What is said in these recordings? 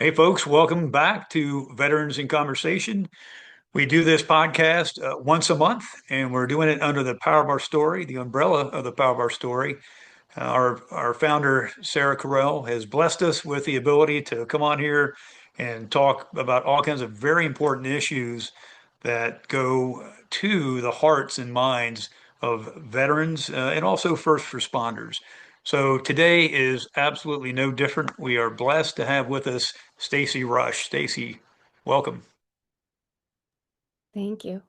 Hey, folks, welcome back to Veterans in Conversation. We do this podcast once a month, and we're doing it under the power of our story, the umbrella of the power of our story. Our founder, Sarah Carell, has blessed us with the ability to come on here and talk about all kinds of very important issues that go to the hearts and minds of veterans and also first responders. So today is absolutely no different. We are blessed to have with us Stacy Rush. Stacy, welcome. Thank you.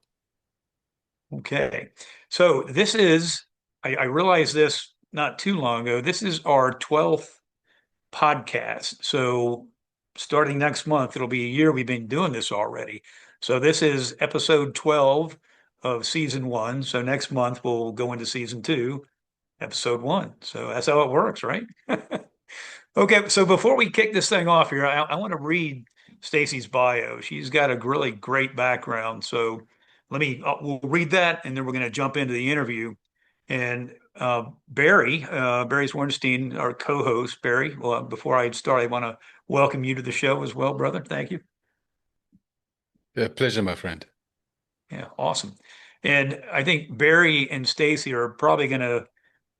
Okay. So this is, I realized this not too long ago. This is our 12th podcast. So starting next month, it'll be a year we've been doing this already. So this is episode 12 of season one. So next month we'll go into season two, episode one. So that's how it works, right? Okay, so before we kick this thing off here, I want to read Stacy's bio. She's got a really great background. So we'll read that and then we're going to jump into the interview. And Barry Zworestine, our co-host, Barry, well, before I start, I want to welcome you to the show as well, brother. Thank you. Pleasure, my friend. Yeah, awesome. And I think Barry and Stacy are probably going to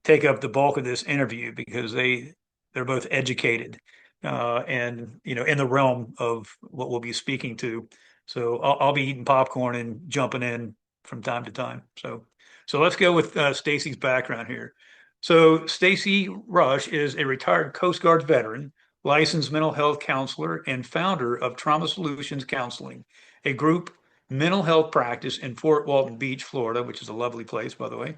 take up the bulk of this interview because they're both educated and in the realm of what we'll be speaking to. So I'll be eating popcorn and jumping in from time to time. So let's go with Stacy's background here. So Stacy Rush is a retired Coast Guard veteran, licensed mental health counselor, and founder of Trauma Solutions Counseling, a group mental health practice in Fort Walton Beach, Florida, which is a lovely place, by the way.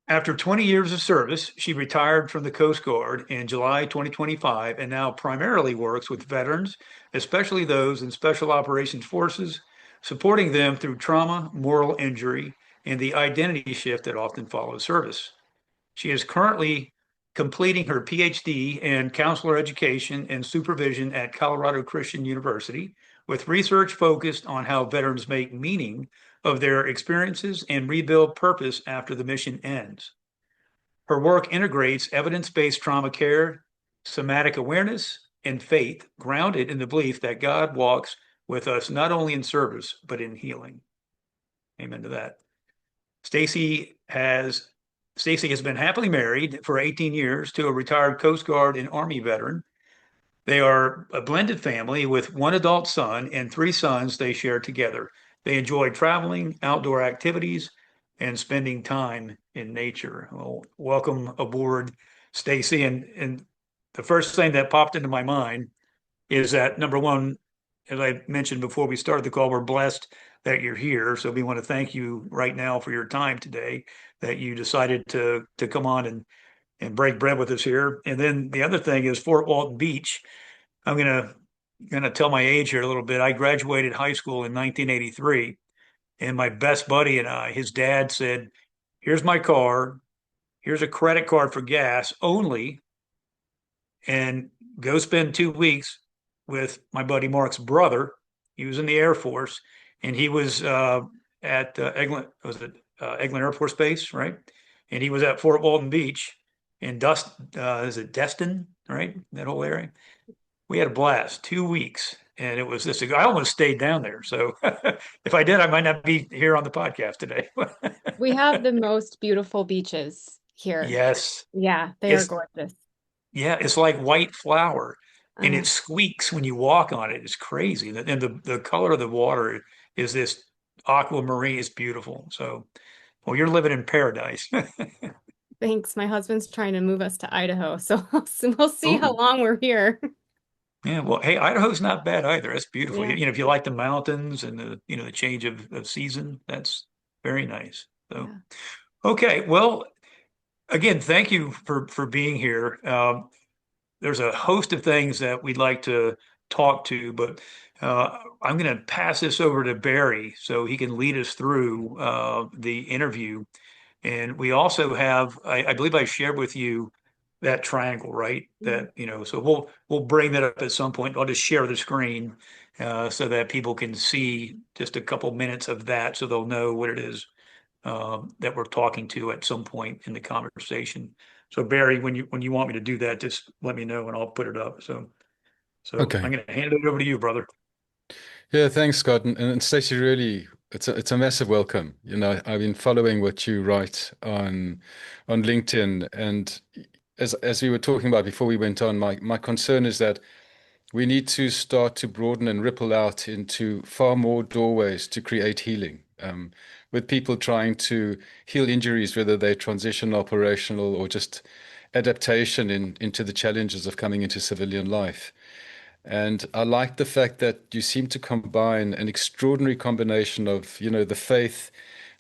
After 20 years of service, she retired from the Coast Guard in July 2025 and now primarily works with veterans, especially those in Special Operations Forces, supporting them through trauma, moral injury, and the identity shift that often follows service. She is currently completing her PhD in counselor education and supervision at Colorado Christian University, with research focused on how veterans make meaning of their experiences and rebuild purpose after the mission ends. Her work integrates evidence-based trauma care, somatic awareness, and faith, grounded in the belief that God walks with us not only in service, but in healing. Amen to that. Stacy has Stacy has been happily married for 18 years to a retired Coast Guard and Army veteran. They are a blended family with one adult son and three sons they share together. They enjoy traveling, outdoor activities, and spending time in nature. Well, welcome aboard, Stacy. And the first thing that popped into my mind is that number one, as I mentioned before we started the call, we're blessed that you're here. So we want to thank you right now for your time today, that you decided to come on and break bread with us here. And then the other thing is Fort Walton Beach. I'm gonna tell my age here a little bit. I graduated high school in 1983, and my best buddy and I, his dad said, "Here's my car. Here's a credit card for gas only, and go spend 2 weeks with my buddy Mark's brother. He was in the Air Force, and he was at Eglin Air Force Base, right? And he was at Fort Walton Beach in is it Destin, right? That whole area. We had a blast, 2 weeks, and it was this. I almost stayed down there. So if I did, I might not be here on the podcast today. We have the most beautiful beaches here. Yes, Yeah, they are it's gorgeous. yeah, it's like white flour, and Uh, it squeaks when you walk on it. It's crazy, and the color of the water is this aquamarine. It's beautiful. So, well, you're living in paradise. Thanks. My husband's trying to move us to Idaho, so we'll see how Oh, long we're here. yeah. Well, hey, Idaho's not bad either. That's beautiful. Yeah, If you like the mountains and the change of season, that's very nice. So, yeah. okay. Well, again, thank you for being here. There's a host of things that we'd like to talk to, but I'm going to pass this over to Barry so he can lead us through the interview. And we also have, I believe I shared with you that triangle, right? Mhm. So we'll bring that up at some point. I'll just share the screen so that people can see just a couple minutes of that, so they'll know what it is that we're talking to at some point in the conversation. So Barry, when you want me to do that, just let me know and I'll put it up. So I'm Okay. going to hand it over to you, brother. Yeah, thanks, Scott. And Stacey, really, it's a massive welcome. I've been following what you write on LinkedIn, and as we were talking about before we went on, my concern is that we need to start to broaden and ripple out into far more doorways to create healing. With people trying to heal injuries, whether they're transition, operational, or just adaptation into the challenges of coming into civilian life. And I like the fact that you seem to combine an extraordinary combination of, the faith,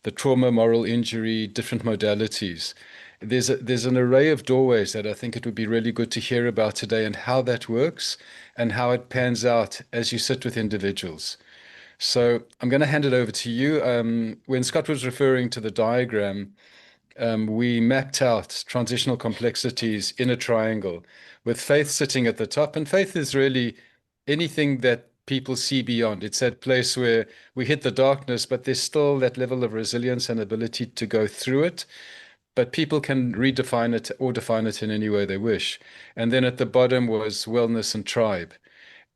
the trauma, moral injury, different modalities. There's an array of doorways that I think it would be really good to hear about today and how that works and how it pans out as you sit with individuals. So I'm going to hand it over to you. When Scott was referring to the diagram, we mapped out transitional complexities in a triangle with faith sitting at the top. And faith is really anything that people see beyond. It's that place where we hit the darkness, but there's still that level of resilience and ability to go through it. But people can redefine it or define it in any way they wish. And then at the bottom was wellness and tribe.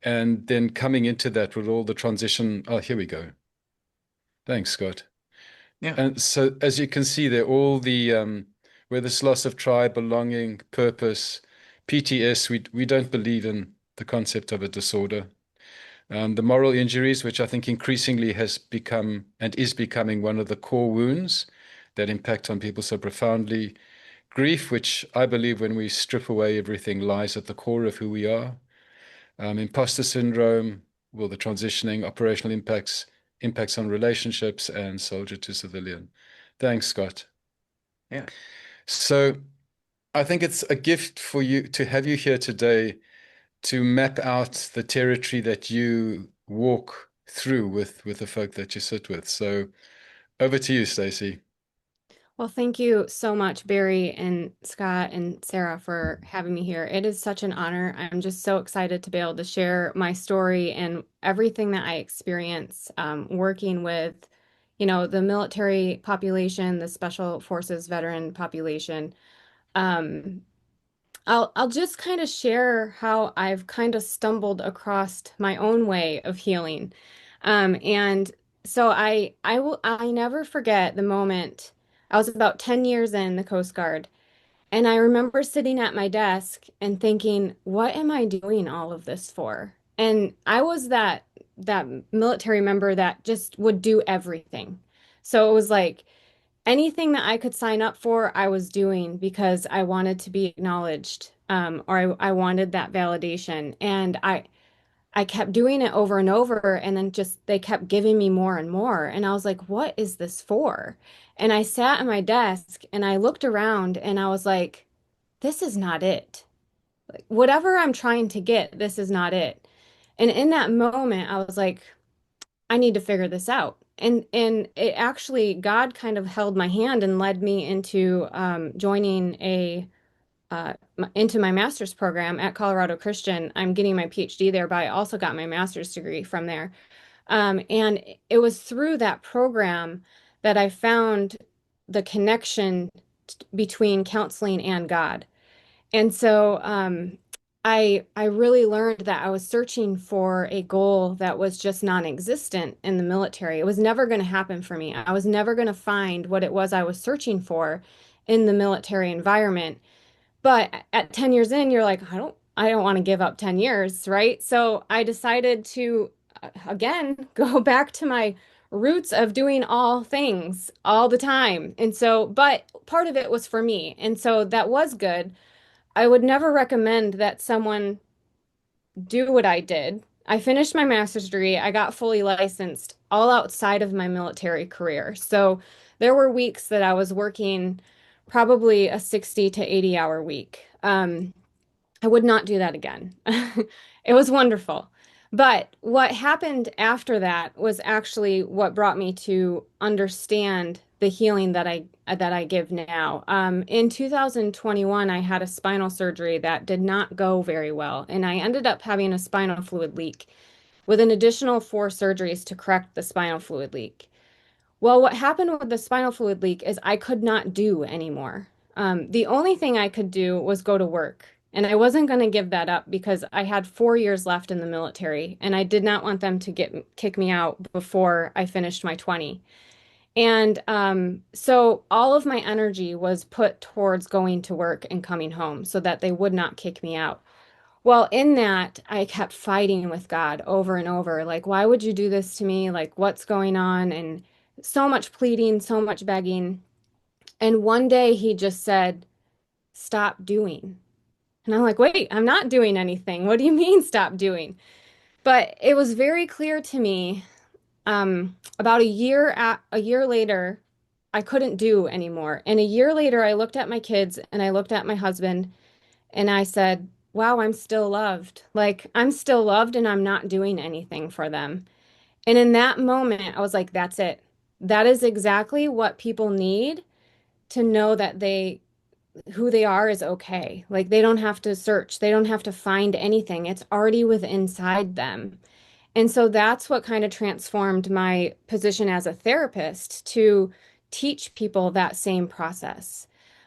And then coming into that with all the transition. Oh, here we go. Thanks, Scott. Yeah, And so, as you can see there, all the where this loss of tribe, belonging, purpose, PTS, we don't believe in the concept of a disorder. The moral injuries, which I think increasingly has become and is becoming one of the core wounds that impact on people so profoundly. Grief, which I believe when we strip away everything lies at the core of who we are. Imposter syndrome, well, the transitioning, operational impacts on relationships, and soldier to civilian. Thanks, Scott. yeah. So I think it's a gift for you to have you here today to map out the territory that you walk through with the folk that you sit with. So over to you, Stacy. Well, thank you so much, Barry and Scott and Sarah, for having me here. It is such an honor. I'm just so excited to be able to share my story and everything that I experience working with, the military population, the Special Forces veteran population. Um, I'll just kind of share how I've kind of stumbled across my own way of healing. And so I never forget the moment I was about 10 years in the Coast Guard, and I remember sitting at my desk and thinking, what am I doing all of this for? And I was that military member that just would do everything. So it was like anything that I could sign up for, I was doing because I wanted to be acknowledged, or I wanted that validation. And I kept doing it over and over, and then just they kept giving me more and more. And I was like, what is this for? And I sat at my desk and I looked around and I was like, this is not it. Like, whatever I'm trying to get, this is not it. And in that moment, I was like, I need to figure this out. And it actually, God kind of held my hand and led me into joining into my master's program at Colorado Christian. I'm getting my PhD there, but I also got my master's degree from there. And it was through that program that I found the connection between counseling and God. And so I really learned that I was searching for a goal that was just non-existent in the military. It was never going to happen for me. I was never going to find what it was I was searching for in the military environment. But at 10 years in, you're like, I don't want to give up 10 years, right? So I decided to again go back to my roots of doing all things all the time. And so, but part of it was for me. And so that was good. I would never recommend that someone do what I did. I finished my master's degree. I got fully licensed all outside of my military career. So there were weeks that I was working probably a 60 to 80 hour week. I would not do that again. It was wonderful. But what happened after that was actually what brought me to understand the healing that I give now. In 2021, I had a spinal surgery that did not go very well, and I ended up having a spinal fluid leak with an additional 4 surgeries to correct the spinal fluid leak. Well, what happened with the spinal fluid leak is I could not do anymore. The only thing I could do was go to work. And I wasn't going to give that up because I had 4 years left in the military and I did not want them to kick me out before I finished my 20. And so all of my energy was put towards going to work and coming home so that they would not kick me out. Well, in that, I kept fighting with God over and over. Like, why would you do this to me? Like, what's going on? And so much pleading, so much begging. And one day he just said, stop doing. And I'm like, wait, I'm not doing anything. What do you mean stop doing? But it was very clear to me, about a year later, I couldn't do anymore. And a year later, I looked at my kids and I looked at my husband and I said, wow, I'm still loved. Like, I'm still loved and I'm not doing anything for them. And in that moment, I was like, that's it. That is exactly what people need to know that who they are is okay. Like, they don't have to search, they don't have to find anything. It's already within inside them. And so that's what kind of transformed my position as a therapist to teach people that same process.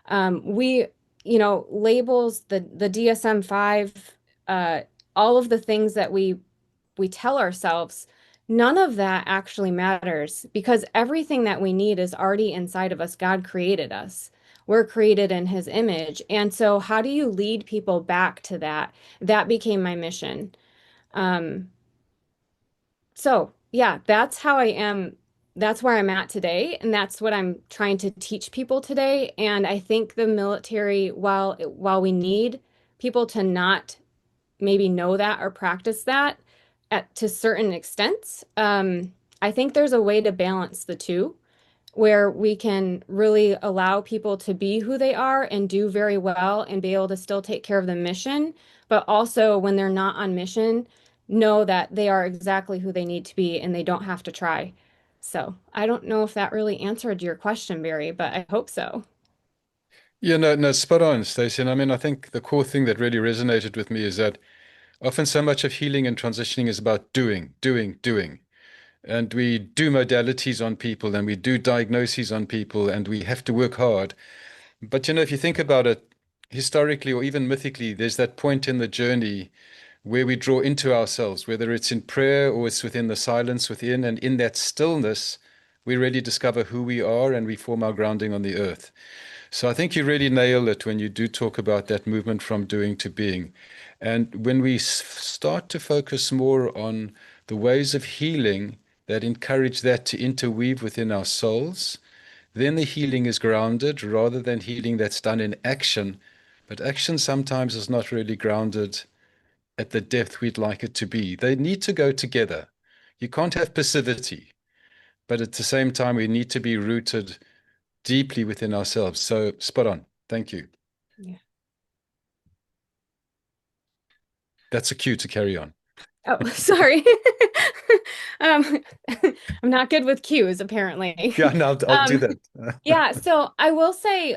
We, labels, the DSM-5, uh, all of the things that we tell ourselves, none of that actually matters because everything that we need is already inside of us. God created us. We're created in his image. And so how do you lead people back to that? That became my mission. Um, so yeah, that's how I am. That's where I'm at today, and that's what I'm trying to teach people today. And I think the military, while we need people to not maybe know that or practice that at to certain extents, I think there's a way to balance the two where we can really allow people to be who they are and do very well and be able to still take care of the mission, but also when they're not on mission, know that they are exactly who they need to be and they don't have to try. So I don't know if that really answered your question, Barry, but I hope so. Yeah, no, no, spot on, Stacey. And I mean, I think the core thing that really resonated with me is that often so much of healing and transitioning is about doing, doing, doing. And we do modalities on people and we do diagnoses on people and we have to work hard. But if you think about it historically or even mythically, there's that point in the journey where we draw into ourselves, whether it's in prayer or it's within the silence within, and in that stillness, we really discover who we are and we form our grounding on the earth. So I think you really nail it when you do talk about that movement from doing to being. And when we start to focus more on the ways of healing that encourage that to interweave within our souls, then the healing is grounded rather than healing that's done in action. But action sometimes is not really grounded at the depth we'd like it to be. They need to go together. You can't have passivity, but at the same time, we need to be rooted deeply within ourselves. So spot on. Thank you. Yeah. That's a cue to carry on. Oh, sorry. Um, I'm not good with cues, apparently. Yeah, no, I'll do Um, that. yeah, so I will say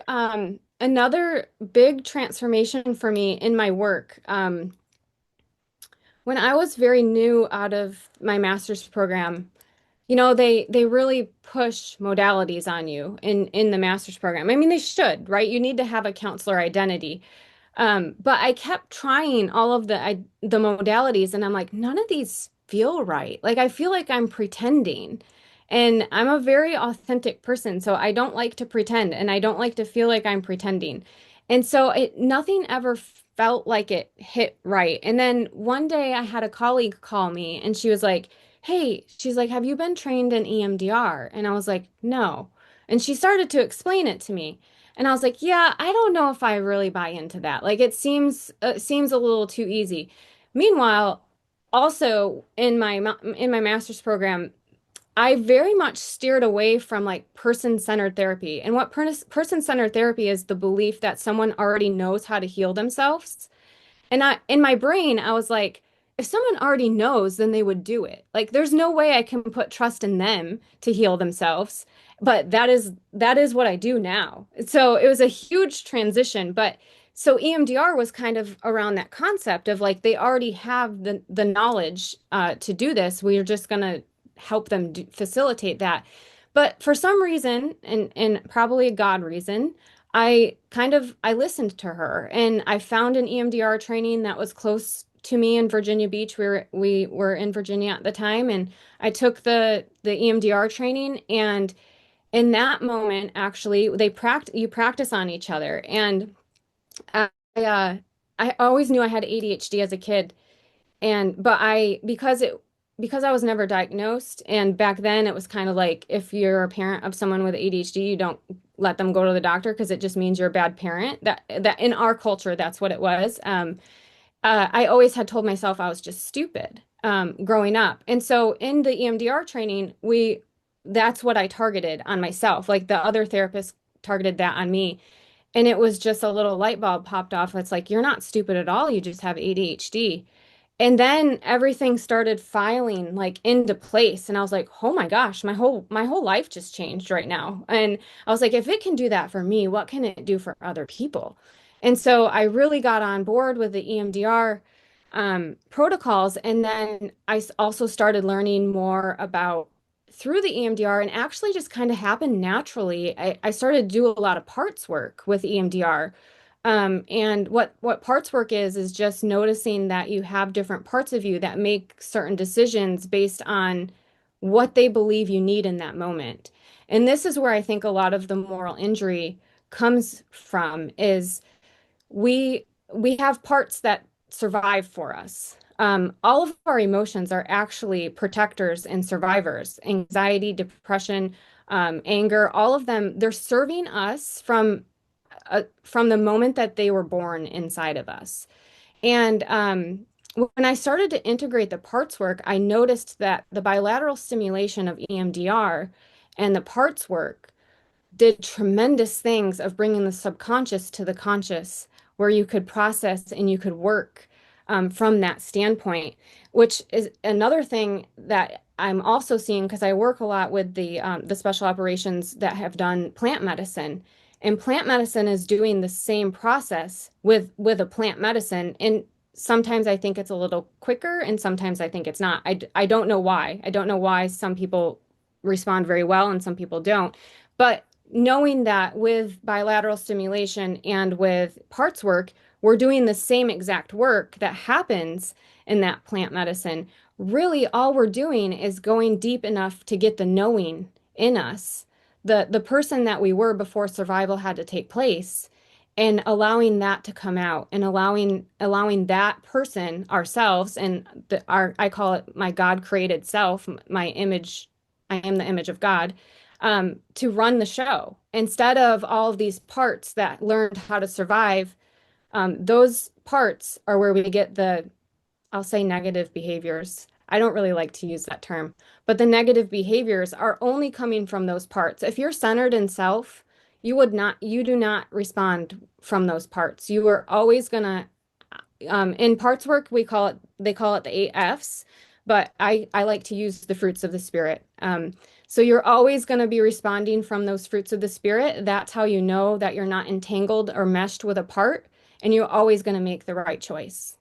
another big transformation for me in my work. When I was very new out of my master's program, they really push modalities on you in the master's program. I mean, they should, right? You need to have a counselor identity. But I kept trying all of the modalities, and I'm like, none of these feel right. Like I feel like I'm pretending. And I'm a very authentic person, so I don't like to pretend, and I don't like to feel like I'm pretending. And so nothing ever felt like it hit right. And then one day I had a colleague call me, and she was like, "Hey," she's like, "have you been trained in EMDR?" And I was like, "No." And she started to explain it to me. And I was like, yeah, I don't know if I really buy into that. Like it seems a little too easy. Meanwhile, also in my master's program, I very much steered away from like person-centered therapy. And what person-centered therapy is the belief that someone already knows how to heal themselves. And in my brain, I was like, if someone already knows, then they would do it. Like, there's no way I can put trust in them to heal themselves. But that is what I do now. So it was a huge transition. But so EMDR was kind of around that concept of like they already have the knowledge to do this. We're just gonna help them facilitate that. But for some reason, and probably a God reason, I listened to her and I found an EMDR training that was close to me in Virginia Beach. We were in Virginia at the time, and I took the EMDR training. And in that moment, actually, they practice you practice on each other. And I uh, I always knew I had ADHD as a kid, and but I because I was never diagnosed, and back then it was kind of like if you're a parent of someone with ADHD, you don't let them go to the doctor because it just means you're a bad parent. That in our culture, that's what it was. I always had told myself I was just stupid growing up. And so in the EMDR training, we that's what I targeted on myself. Like the other therapists targeted that on me. And it was just a little light bulb popped off. It's like, you're not stupid at all. You just have ADHD. And then everything started filing like into place. And I was like, oh my gosh, my whole life just changed right now. And I was like, if it can do that for me, what can it do for other people? And so I really got on board with the EMDR protocols. And then also started learning more about through the EMDR, and actually just kind of happened naturally. I started to do a lot of parts work with EMDR. And what parts work is just noticing that you have different parts of you that make certain decisions based on what they believe you need in that moment. And this is where I think a lot of the moral injury comes from is we have parts that survive for us. All of our emotions are actually protectors and survivors. Anxiety, depression, anger, all of them, they're serving us from the moment that they were born inside of us. And when I started to integrate the parts work, I noticed that the bilateral stimulation of EMDR and the parts work did tremendous things of bringing the subconscious to the conscious, where you could process and you could work from that standpoint, which is another thing that I'm also seeing because I work a lot with the special operations that have done plant medicine, and plant medicine is doing the same process with a plant medicine. And sometimes I think it's a little quicker, and sometimes I think it's not. I don't know why. I don't know why some people respond very well and some people don't. But knowing that with bilateral stimulation and with parts work, we're doing the same exact work that happens in that plant medicine. Really, all we're doing is going deep enough to get the knowing in us, the person that we were before survival had to take place, and allowing that to come out and allowing that person, ourselves, and our I call it my God created self, my image, I am the image of God, to run the show instead of all of these parts that learned how to survive. Those parts are where we get I'll say negative behaviors. I don't really like to use that term, but the negative behaviors are only coming from those parts. If you're centered in self, you do not respond from those parts. You are always gonna, in parts work, they call it the eight F's, but I like to use the fruits of the spirit. So you're always going to be responding from those fruits of the spirit. That's how you know that you're not entangled or meshed with a part, and you're always going to make the right choice.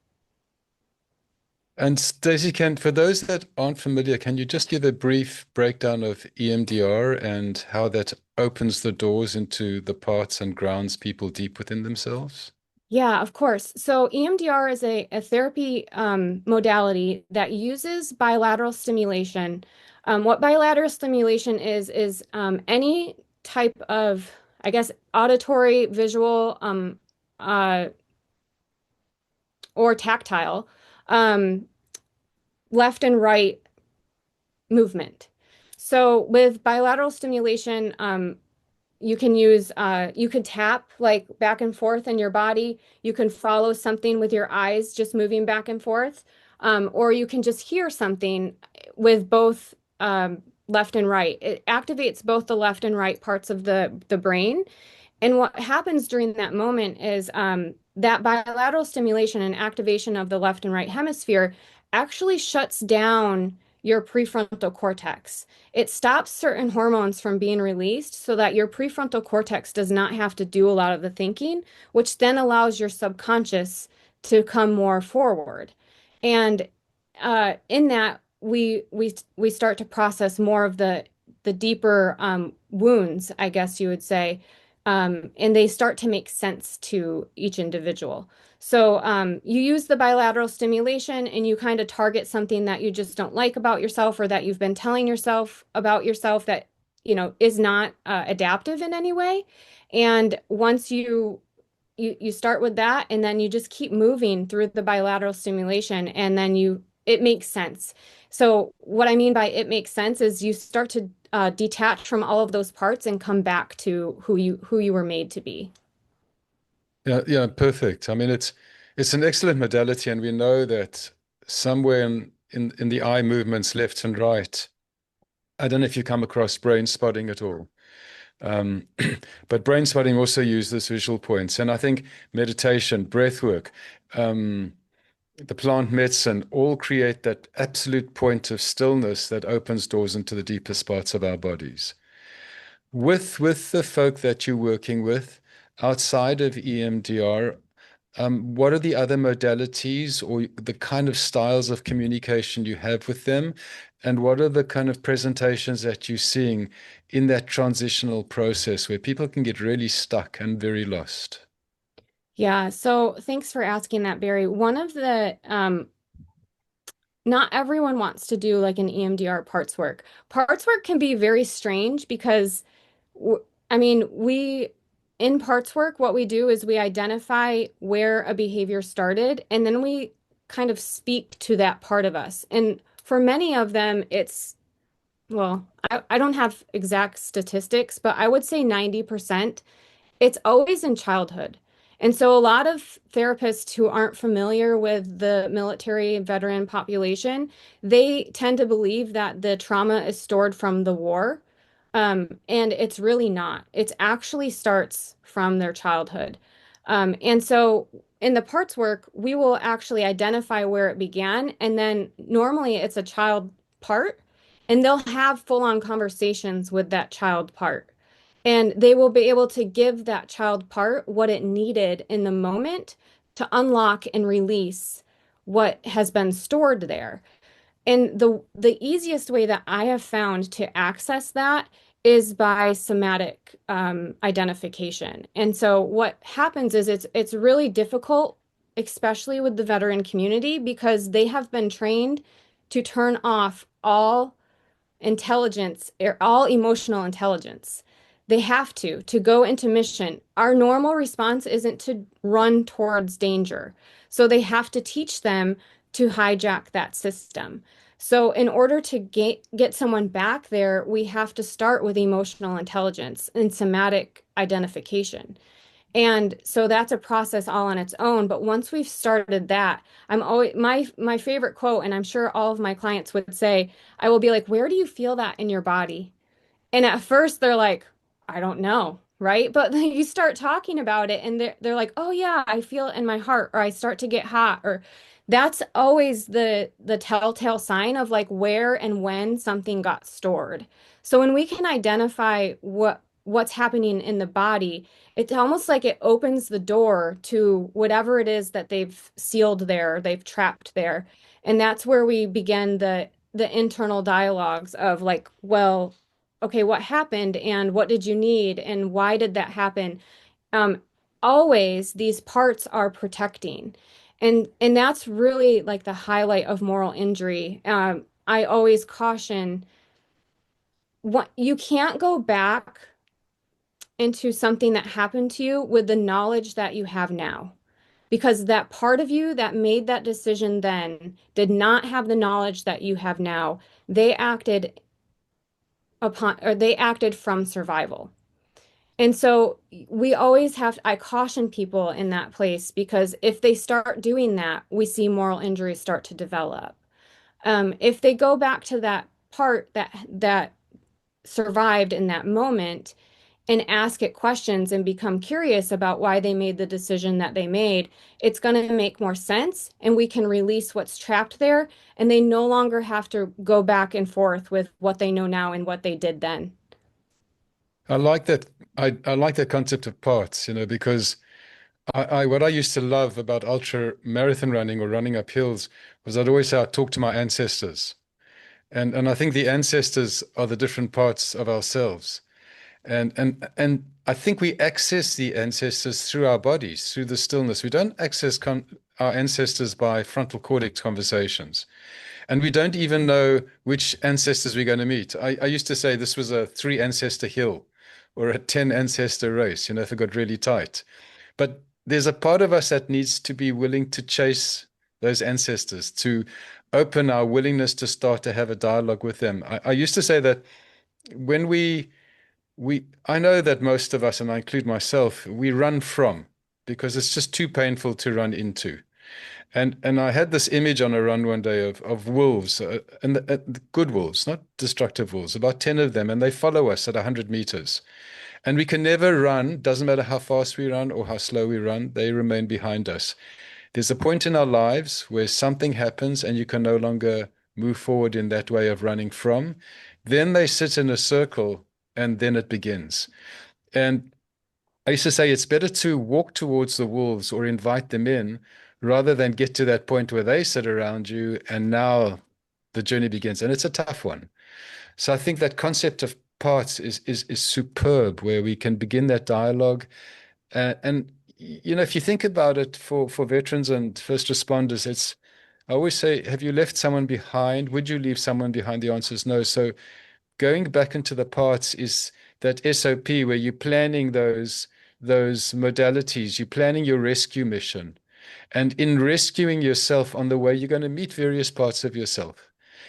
And Stacy, for those that aren't familiar, can you just give a brief breakdown of EMDR and how that opens the doors into the parts and grounds people deep within themselves? Yeah, of course. So EMDR is a therapy modality that uses bilateral stimulation. What bilateral stimulation is any type of, I guess, auditory, visual, uh, or tactile, um, left and right movement. So with bilateral stimulation, you can tap like back and forth in your body. You can follow something with your eyes, just moving back and forth. Or you can just hear something with both left and right. It activates both the left and right parts of the brain. And what happens during that moment is that bilateral stimulation and activation of the left and right hemisphere actually shuts down your prefrontal cortex. It stops certain hormones from being released so that your prefrontal cortex does not have to do a lot of the thinking, which then allows your subconscious to come more forward. And in that, we start to process more of the deeper wounds, I guess you would say, And they start to make sense to each individual. So you use the bilateral stimulation and you kind of target something that you just don't like about yourself or that you've been telling yourself about yourself that, is not adaptive in any way. And once you start with that and then you just keep moving through the bilateral stimulation and then it makes sense. So what I mean by it makes sense is you start to detach from all of those parts and come back to who you were made to be. Yeah, yeah, perfect. I mean, it's an excellent modality, and we know that somewhere in the eye movements left and right. I don't know if you come across brain spotting at all. Um, but brain spotting also uses visual points. And I think meditation, breath work, um, the plant medicine all create that absolute point of stillness that opens doors into the deepest parts of our bodies. With the folk that you're working with outside of EMDR, what are the other modalities or the kind of styles of communication you have with them? And what are the kind of presentations that you're seeing in that transitional process where people can get really stuck and very lost? Yeah, so thanks for asking that, Barry. One of the not everyone wants to do like an EMDR parts work. Parts work can be very strange because I mean, in parts work, what we do is we identify where a behavior started, and then we kind of speak to that part of us. And for many of them, well, I don't have exact statistics, but I would say 90% it's always in childhood. And so a lot of therapists who aren't familiar with the military veteran population, they tend to believe that the trauma is stored from the war. And it's really not. It actually starts from their childhood. And so in the parts work, we will actually identify where it began. And then normally it's a child part, and they'll have full-on conversations with that child part. And they will be able to give that child part what it needed in the moment to unlock and release what has been stored there. And the easiest way that I have found to access that is by somatic identification. And so what happens is it's really difficult, especially with the veteran community, because they have been trained to turn off all intelligence, all emotional intelligence. They have to go into mission. Our normal response isn't to run towards danger. So they have to teach them to hijack that system. So in order to get someone back there, we have to start with emotional intelligence and somatic identification. And so that's a process all on its own. But once we've started that, I'm always my favorite quote, and I'm sure all of my clients would say, I will be like, where do you feel that in your body? And at first they're like, I don't know, right? But then you start talking about it and they're like, oh yeah, I feel it in my heart, or I start to get hot, or that's always the telltale sign of like where and when something got stored. So when we can identify what's happening in the body, it's almost like it opens the door to whatever it is that they've sealed there, they've trapped there. And that's where we begin the internal dialogues of like, well, okay, what happened and what did you need and why did that happen? Um, Always these parts are protecting. And that's really like the highlight of moral injury. I always caution what you can't go back into something that happened to you with the knowledge that you have now. Because that part of you that made that decision then did not have the knowledge that you have now. They acted they acted from survival. And so we always I caution people in that place because if they start doing that, we see moral injuries start to develop. If they go back to that part that survived in that moment and ask it questions and become curious about why they made the decision that they made, it's going to make more sense and we can release what's trapped there and they no longer have to go back and forth with what they know now and what they did then. I like that. I like that concept of parts, because what I used to love about ultra marathon running or running up hills was I'd always say I talk to my ancestors. And I think the ancestors are the different parts of ourselves. And I think we access the ancestors through our bodies, through the stillness. We don't access our ancestors by frontal cortex conversations. And we don't even know which ancestors we're going to meet. I used to say this was a three ancestor hill or a 10 ancestor race, if it got really tight. But there's a part of us that needs to be willing to chase those ancestors, to open our willingness to start to have a dialogue with them. I used to say that when I know that most of us, and I include myself, we run from because it's just too painful to run into. And I had this image on a run one day of wolves, and good wolves, not destructive wolves, about 10 of them, and they follow us at 100 meters. And we can never run, doesn't matter how fast we run or how slow we run, they remain behind us. There's a point in our lives where something happens and you can no longer move forward in that way of running from. Then they sit in a circle and then it begins. And I used to say it's better to walk towards the wolves or invite them in rather than get to that point where they sit around you and now the journey begins. And it's a tough one. So I think that concept of parts is superb, where we can begin that dialogue. And if you think about it for veterans and first responders, I always say, have you left someone behind? Would you leave someone behind? The answer is no. So going back into the parts is that SOP where you're planning those modalities, you're planning your rescue mission. And in rescuing yourself on the way, you're going to meet various parts of yourself.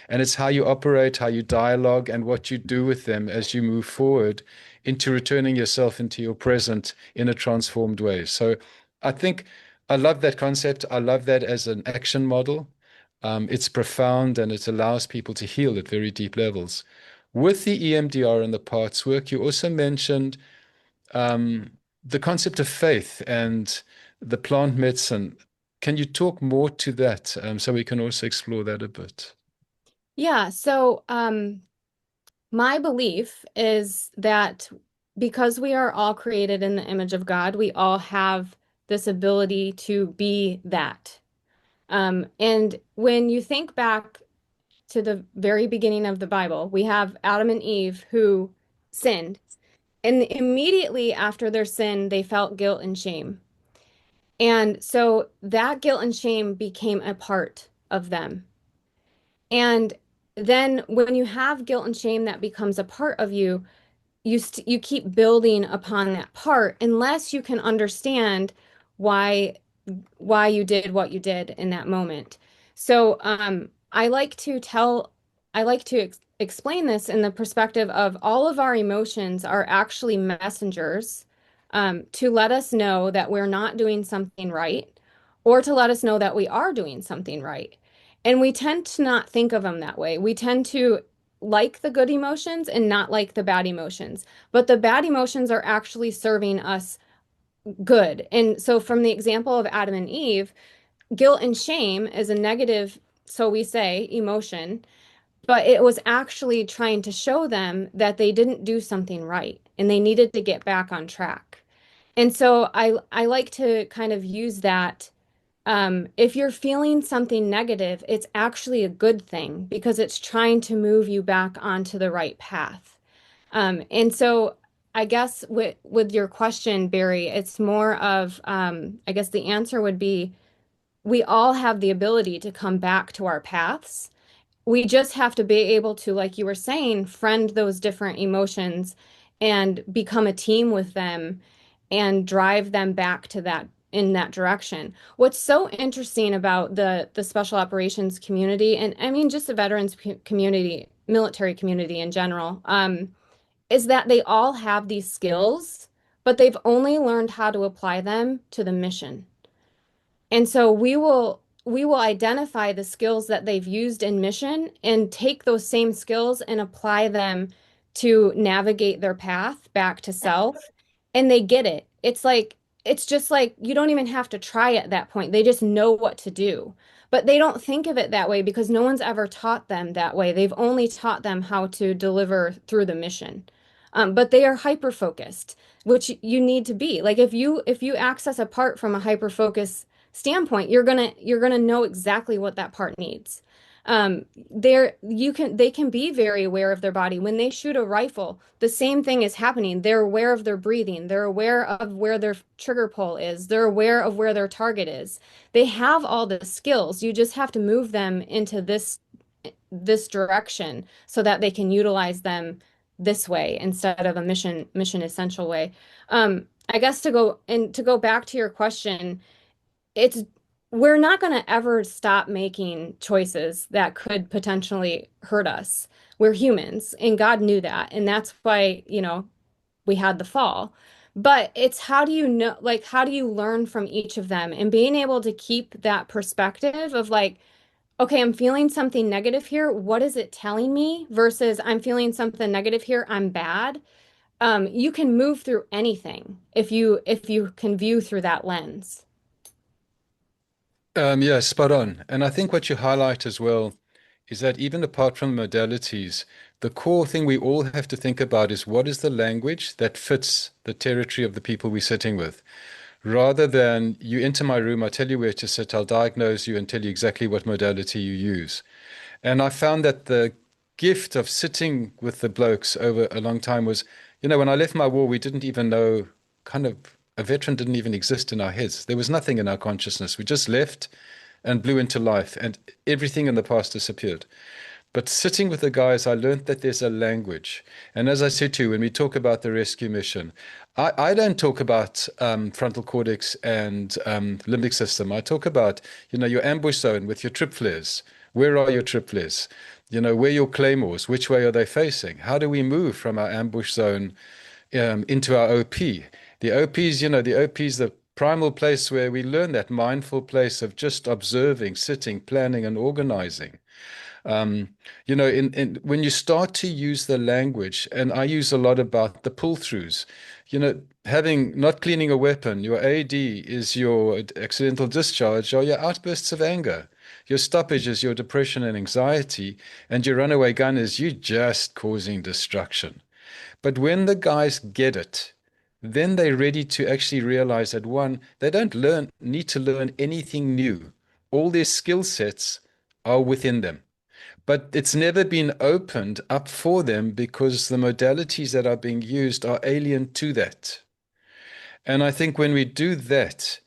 And it's how you operate, how you dialogue, and what you do with them as you move forward into returning yourself into your present in a transformed way. So I think I love that concept. I love that as an action model. It's profound and it allows people to heal at very deep levels. With the EMDR and the parts work, you also mentioned the concept of faith and the plant medicine. Can you talk more to that so we can also explore that a bit? Yeah, so my belief is that because we are all created in the image of God, we all have this ability to be that. And when you think back to the very beginning of the Bible, we have Adam and Eve who sinned. And immediately after their sin, they felt guilt and shame. And so that guilt and shame became a part of them. And then when you have guilt and shame that becomes a part of you, you keep building upon that part unless you can understand why you did what you did in that moment. So I like to explain this in the perspective of all of our emotions are actually messengers to let us know that we're not doing something right or to let us know that we are doing something right. And we tend to not think of them that way. We tend to like the good emotions and not like the bad emotions. But the bad emotions are actually serving us good. And so, from the example of Adam and Eve, guilt and shame is a negative, so we say, emotion, but it was actually trying to show them that they didn't do something right and they needed to get back on track. And so, I like to kind of use that. If you're feeling something negative, it's actually a good thing because it's trying to move you back onto the right path. And so I guess with your question, Barry, it's more of I guess the answer would be we all have the ability to come back to our paths. We just have to be able to, like you were saying, friend those different emotions and become a team with them and drive them back to that in that direction. What's so interesting about the special operations community, and I mean just the veterans community, military community in general, is that they all have these skills, but they've only learned how to apply them to the mission. And so we will identify the skills that they've used in mission and take those same skills and apply them to navigate their path back to self. And they get it. It's just like you don't even have to try at that point. They just know what to do. But they don't think of it that way because no one's ever taught them that way. They've only taught them how to deliver through the mission. But they are hyper focused, which you need to be. Like if you access a part from a hyper focus standpoint, you're gonna know exactly what that part needs. they can be very aware of their body. When they shoot a rifle, the same thing is happening. They're aware of their breathing, they're aware of where their trigger pull is, they're aware of where their target is. They have all the skills. You just have to move them into this direction so that they can utilize them this way instead of a mission essential way. I guess to go back to your question, it's we're not going to ever stop making choices that could potentially hurt us. We're humans, and God knew that, and that's why, we had the fall. But it's how do you know, like, how do you learn from each of them and being able to keep that perspective of like, okay, I'm feeling something negative here. What is it telling me? Versus I'm feeling something negative here. I'm bad. You can move through anything if you can view through that lens. Yeah, spot on. And I think what you highlight as well is that even apart from modalities, the core thing we all have to think about is what is the language that fits the territory of the people we're sitting with. Rather than you enter my room, I tell you where to sit, I'll diagnose you and tell you exactly what modality you use. And I found that the gift of sitting with the blokes over a long time was, when I left my war, we didn't even know, kind of, a veteran didn't even exist in our heads. There was nothing in our consciousness. We just left and blew into life, and everything in the past disappeared. But sitting with the guys, I learned that there's a language. And as I said to you, when we talk about the rescue mission, I don't talk about frontal cortex and limbic system. I talk about, your ambush zone with your trip flares. Where are your trip flares? Where are your claymores? Which way are they facing? How do we move from our ambush zone into our OP? The OP's, the OP's the primal place where we learn that mindful place of just observing, sitting, planning, and organizing. When you start to use the language, and I use a lot about the pull-throughs, having not cleaning a weapon, your AD is your accidental discharge or your outbursts of anger. Your stoppage is your depression and anxiety, and your runaway gun is you just causing destruction. But when the guys get it, then they're ready to actually realize that one, they don't need to learn anything new. All their skill sets are within them. But it's never been opened up for them because the modalities that are being used are alien to that. And I think when we do that,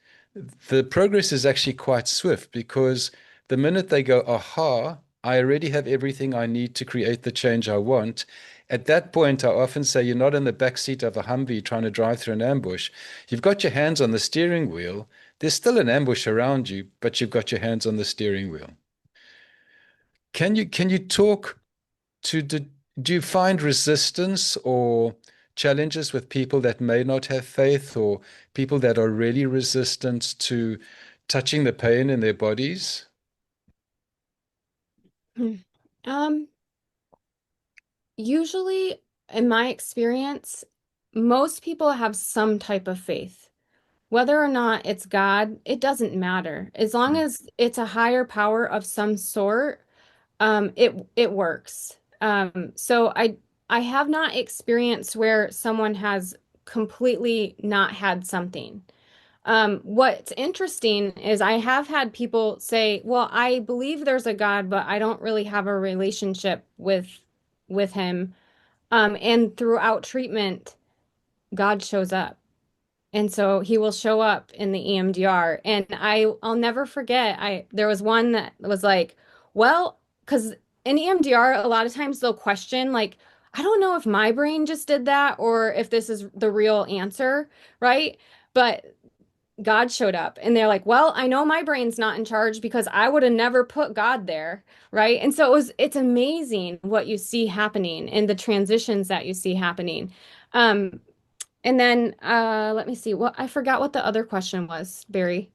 the progress is actually quite swift because the minute they go, aha, I already have everything I need to create the change I want. At that point, I often say you're not in the back seat of a Humvee trying to drive through an ambush. You've got your hands on the steering wheel. There's still an ambush around you, but you've got your hands on the steering wheel. Can you talk to do you find resistance or challenges with people that may not have faith or people that are really resistant to touching the pain in their bodies? Hmm. Um, Usually, in my experience, most people have some type of faith. Whether or not it's God, it doesn't matter. As long Mm. as it's a higher power of some sort, it works. So I have not experienced where someone has completely not had something. What's interesting is I have had people say, "Well, I believe there's a God, but I don't really have a relationship with him." And throughout treatment, God shows up. And so he will show up in the EMDR. And I'll never forget, I there was one that was like, well, because in EMDR, a lot of times they'll question, like, I don't know if my brain just did that or if this is the real answer, right? But God showed up and they're like, well, I know my brain's not in charge because I would have never put God there, right? And so it's amazing what you see happening and the transitions that you see happening. Um, and then let me see. What I forgot what the other question was, Barry.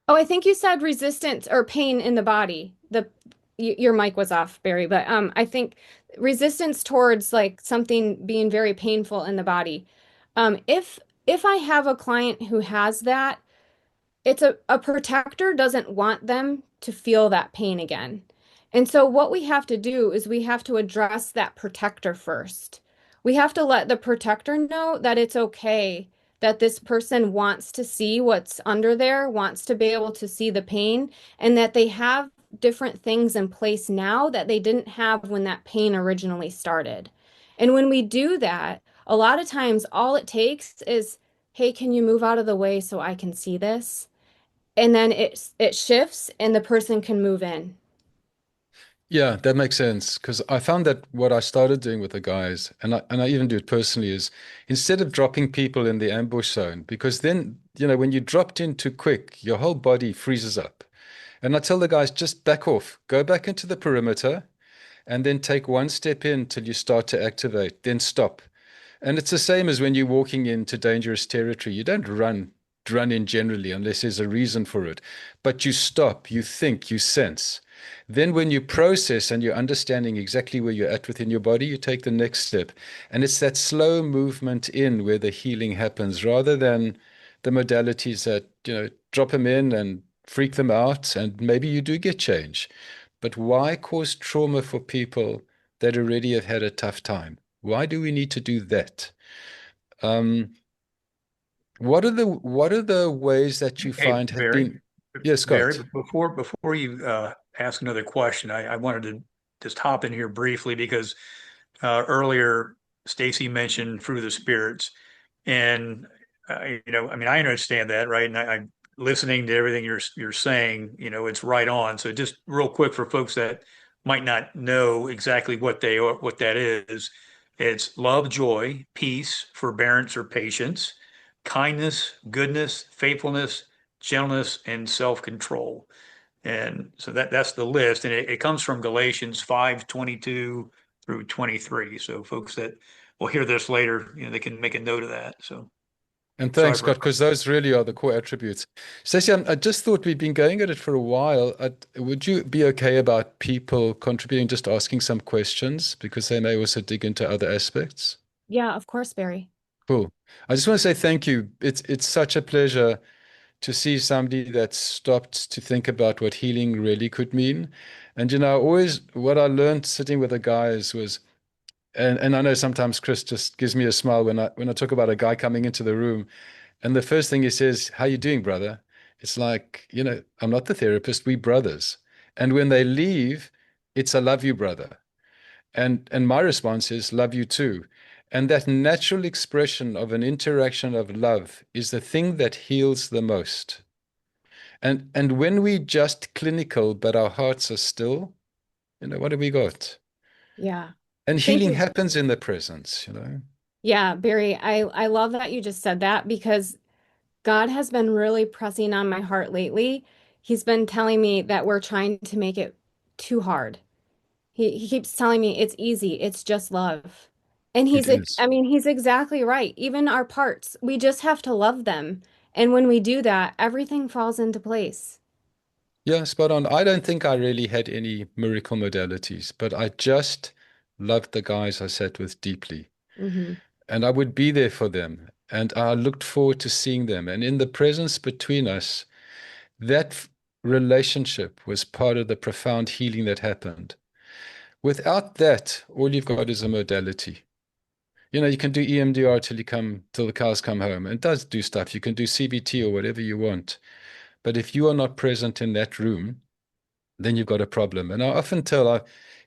Oh, I think you said resistance or pain in the body. Your mic was off, Barry, but I think resistance towards like something being very painful in the body. If I have a client who has that, it's a protector doesn't want them to feel that pain again. And so what we have to do is we have to address that protector first. We have to let the protector know that it's okay that this person wants to see what's under there, wants to be able to see the pain, and that they have different things in place now that they didn't have when that pain originally started. And when we do that, a lot of times all it takes is, hey, can you move out of the way so I can see this? And then it shifts and the person can move in. Yeah, that makes sense. Because I found that what I started doing with the guys, and I even do it personally, is instead of dropping people in the ambush zone, because then, when you dropped in too quick, your whole body freezes up. And I tell the guys, just back off, go back into the perimeter, and then take one step in till you start to activate, then stop. And it's the same as when you're walking into dangerous territory. You don't run in generally unless there's a reason for it. But you stop, you think, you sense. Then when you process and you're understanding exactly where you're at within your body, you take the next step. And it's that slow movement in where the healing happens rather than the modalities that, drop them in and freak them out, and maybe you do get change. But why cause trauma for people that already have had a tough time? Why do we need to do that? Um, what are the ways that you Hey, find have been? Yeah, Barry, Scott. before you ask another question, I wanted to just hop in here briefly because earlier Stacy mentioned through the spirits, and I mean, I understand that, right? And I'm listening to everything you're saying. It's right on. So just real quick for folks that might not know exactly what they are, what that is, it's love, joy, peace, forbearance or patience, kindness, goodness, faithfulness, gentleness, and self-control. And so that's the list, and it comes from Galatians 5:22 through 23. So folks that will hear this later, they can make a note of that. So And sorry thanks, for Scott, because those really are the core attributes. Stacey, I just thought we've been going at it for a while. Would you be okay about people contributing, just asking some questions because they may also dig into other aspects? Yeah, of course, Barry. Cool. I just want to say thank you. It's such a pleasure to see somebody that stopped to think about what healing really could mean. And always what I learned sitting with the guys was, and I know sometimes Chris just gives me a smile when I talk about a guy coming into the room, and the first thing he says, "How you doing, brother?" It's like, I'm not the therapist, we brothers. And when they leave, it's "I love you, brother." And my response is "love you too." And that natural expression of an interaction of love is the thing that heals the most. And when we just clinical, but our hearts are still, what have we got? Yeah. And Thank healing you. happens in the presence. Yeah, Barry, I love that you just said that because God has been really pressing on my heart lately. He's been telling me that we're trying to make it too hard. He keeps telling me it's easy, it's just love. And It is. he's exactly right. Even our parts, we just have to love them. And when we do that, everything falls into place. Yeah, spot on. I don't think I really had any miracle modalities, but I just loved the guys I sat with deeply. Hmm. And I would be there for them. And I looked forward to seeing them. And in the presence between us, that relationship was part of the profound healing that happened. Without that, all you've got is a modality. You can do EMDR till the cows come home. And it does do stuff. You can do CBT or whatever you want. But if you are not present in that room, then you've got a problem. And I often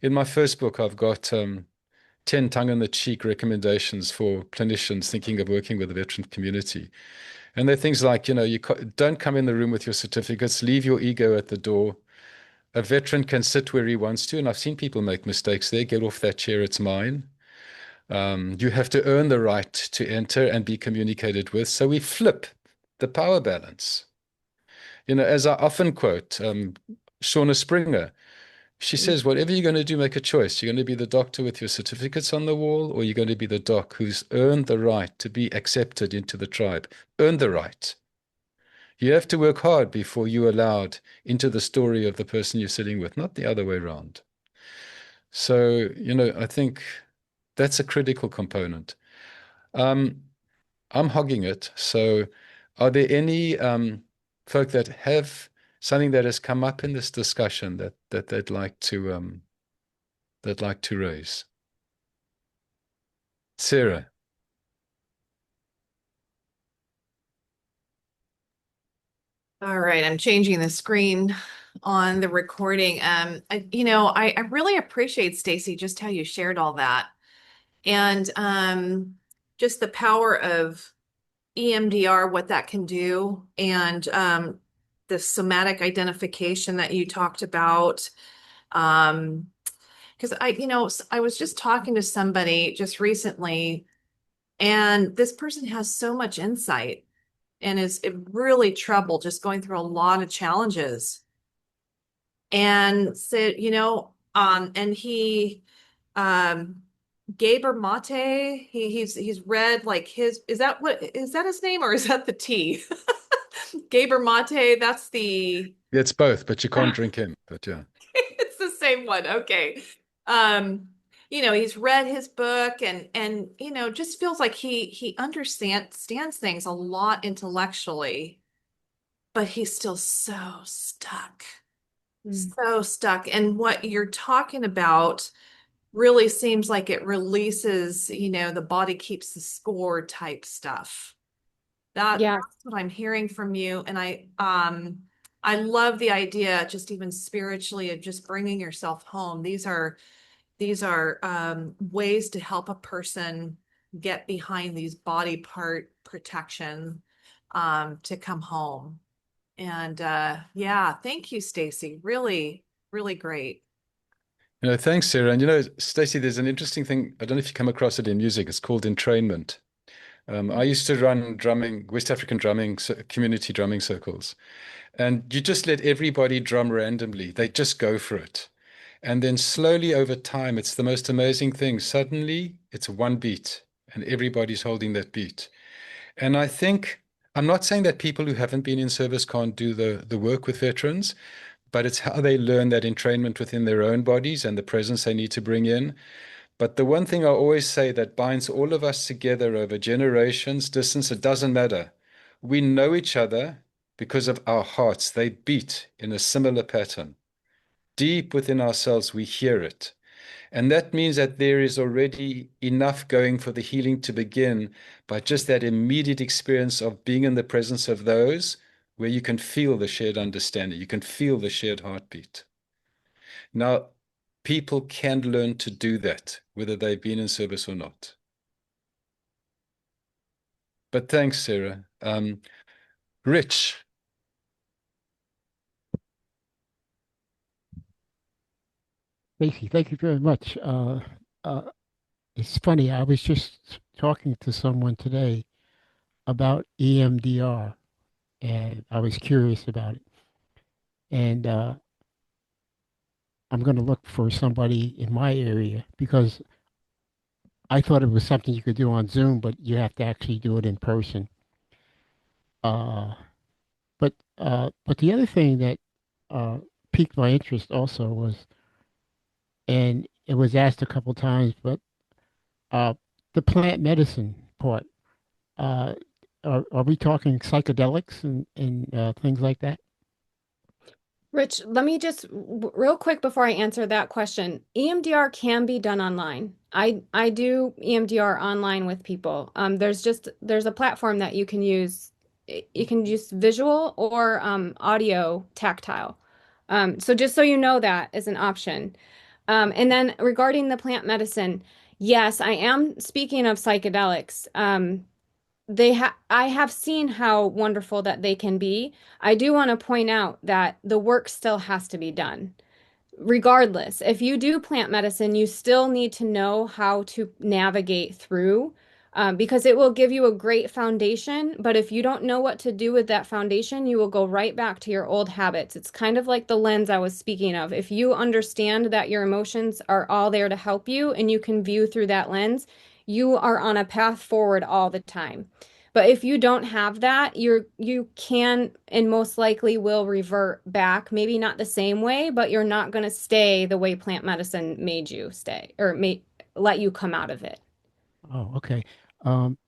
in my first book, I've got 10 tongue-in-the-cheek recommendations for clinicians thinking of working with the veteran community. And they're things like, don't come in the room with your certificates, leave your ego at the door. A veteran can sit where he wants to. And I've seen people make mistakes there. Get off that chair, it's mine. You have to earn the right to enter and be communicated with. So we flip the power balance. As I often quote Shauna Springer, she says, whatever you're going to do, make a choice. You're going to be the doctor with your certificates on the wall, or you're going to be the doc who's earned the right to be accepted into the tribe. Earn the right. You have to work hard before you're allowed into the story of the person you're sitting with, not the other way around. So, I think that's a critical component. Um, I'm hogging it. So, are there any folk that have something that has come up in this discussion that they'd like to raise? Sarah. All right, I'm changing the screen on the recording. I really appreciate Stacy just how you shared all that and just the power of EMDR, what that can do, and the somatic identification that you talked about. Um, because I was just talking to somebody just recently, and this person has so much insight and is really troubled, just going through a lot of challenges. And said, and he um Gaber Mate, he's read like his is that his name or is that the tea? Gaber Mate, that's the It's both, but you can't drink him. But yeah. it's the same one. Okay. Um, he's read his book and just feels like he understands things a lot intellectually, but he's still so stuck. Mm. So stuck. And what you're talking about really seems like it releases, the body keeps the score type stuff. Yeah. That's what I'm hearing from you. And I love the idea, just even spiritually, of just bringing yourself home. These are ways to help a person get behind these body part protection to come home. And yeah, thank you, Stacy. Really, really great. Thanks, Sarah. And Stacey, there's an interesting thing. I don't know if you come across it in music. It's called entrainment. I used to run drumming, West African drumming, community drumming circles. And you just let everybody drum randomly. They just go for it. And then slowly over time, it's the most amazing thing. Suddenly, it's one beat, and everybody's holding that beat. And I think, I'm not saying that people who haven't been in service can't do the work with veterans, but it's how they learn that entrainment within their own bodies and the presence they need to bring in. But the one thing I always say that binds all of us together over generations, distance, it doesn't matter. We know each other because of our hearts. They beat in a similar pattern. Deep within ourselves, we hear it. And that means that there is already enough going for the healing to begin by just that immediate experience of being in the presence of those where you can feel the shared understanding, you can feel the shared heartbeat. Now, people can learn to do that, whether they've been in service or not. But thanks, Sarah. Rich, Stacy, thank you very much. Uh, it's funny, I was just talking to someone today about EMDR, and I was curious about it. And I'm going to look for somebody in my area because I thought it was something you could do on Zoom, but you have to actually do it in person. Uh, but the other thing that uh, piqued my interest also was, and it was asked a couple times, but uh, the plant medicine part. Uh, are we talking psychedelics and things like that? Rich, let me just real quick before I answer that question. EMDR can be done online. I do EMDR online with people. There's a platform that you can use. You can use visual or audio tactile. So just so you know that is an option. And then regarding the plant medicine, yes, I am speaking of psychedelics. I have seen how wonderful that they can be. I do want to point out that the work still has to be done. Regardless, if you do plant medicine, you still need to know how to navigate through, because it will give you a great foundation. But if you don't know what to do with that foundation, you will go right back to your old habits. It's kind of like the lens I was speaking of. If you understand that your emotions are all there to help you and you can view through that lens, you are on a path forward all the time. But if you don't have that, you can and most likely will revert back. Maybe not the same way, but you're not going to stay the way plant medicine made you stay or made let you come out of it. Oh, okay. Um,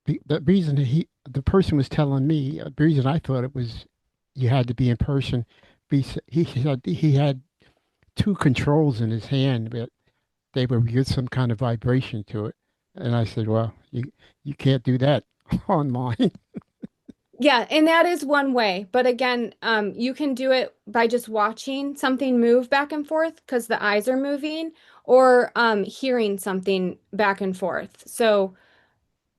the reason the person was telling me, the reason I thought it was you had to be in person, he said he had two controls in his hand, but they would give some kind of vibration to it. And I said, well, you can't do that online. Yeah, and that is one way. But again, you can do it by just watching something move back and forth because the eyes are moving, or hearing something back and forth. So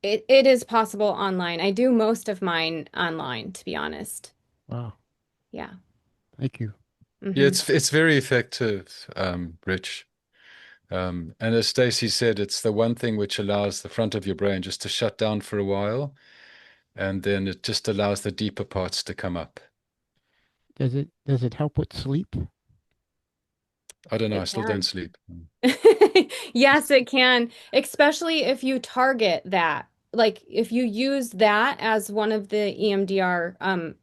it is possible online. I do most of mine online, to be honest. Wow. Yeah. Thank you. Yeah, Hmm. it's very effective, Rich. And as Stacy said, it's the one thing which allows the front of your brain just to shut down for a while, and then it just allows the deeper parts to come up. Does it help with sleep? I don't know, I It still don't can. sleep. Yes, it can, especially if you target that. Like if you use that as one of the EMDR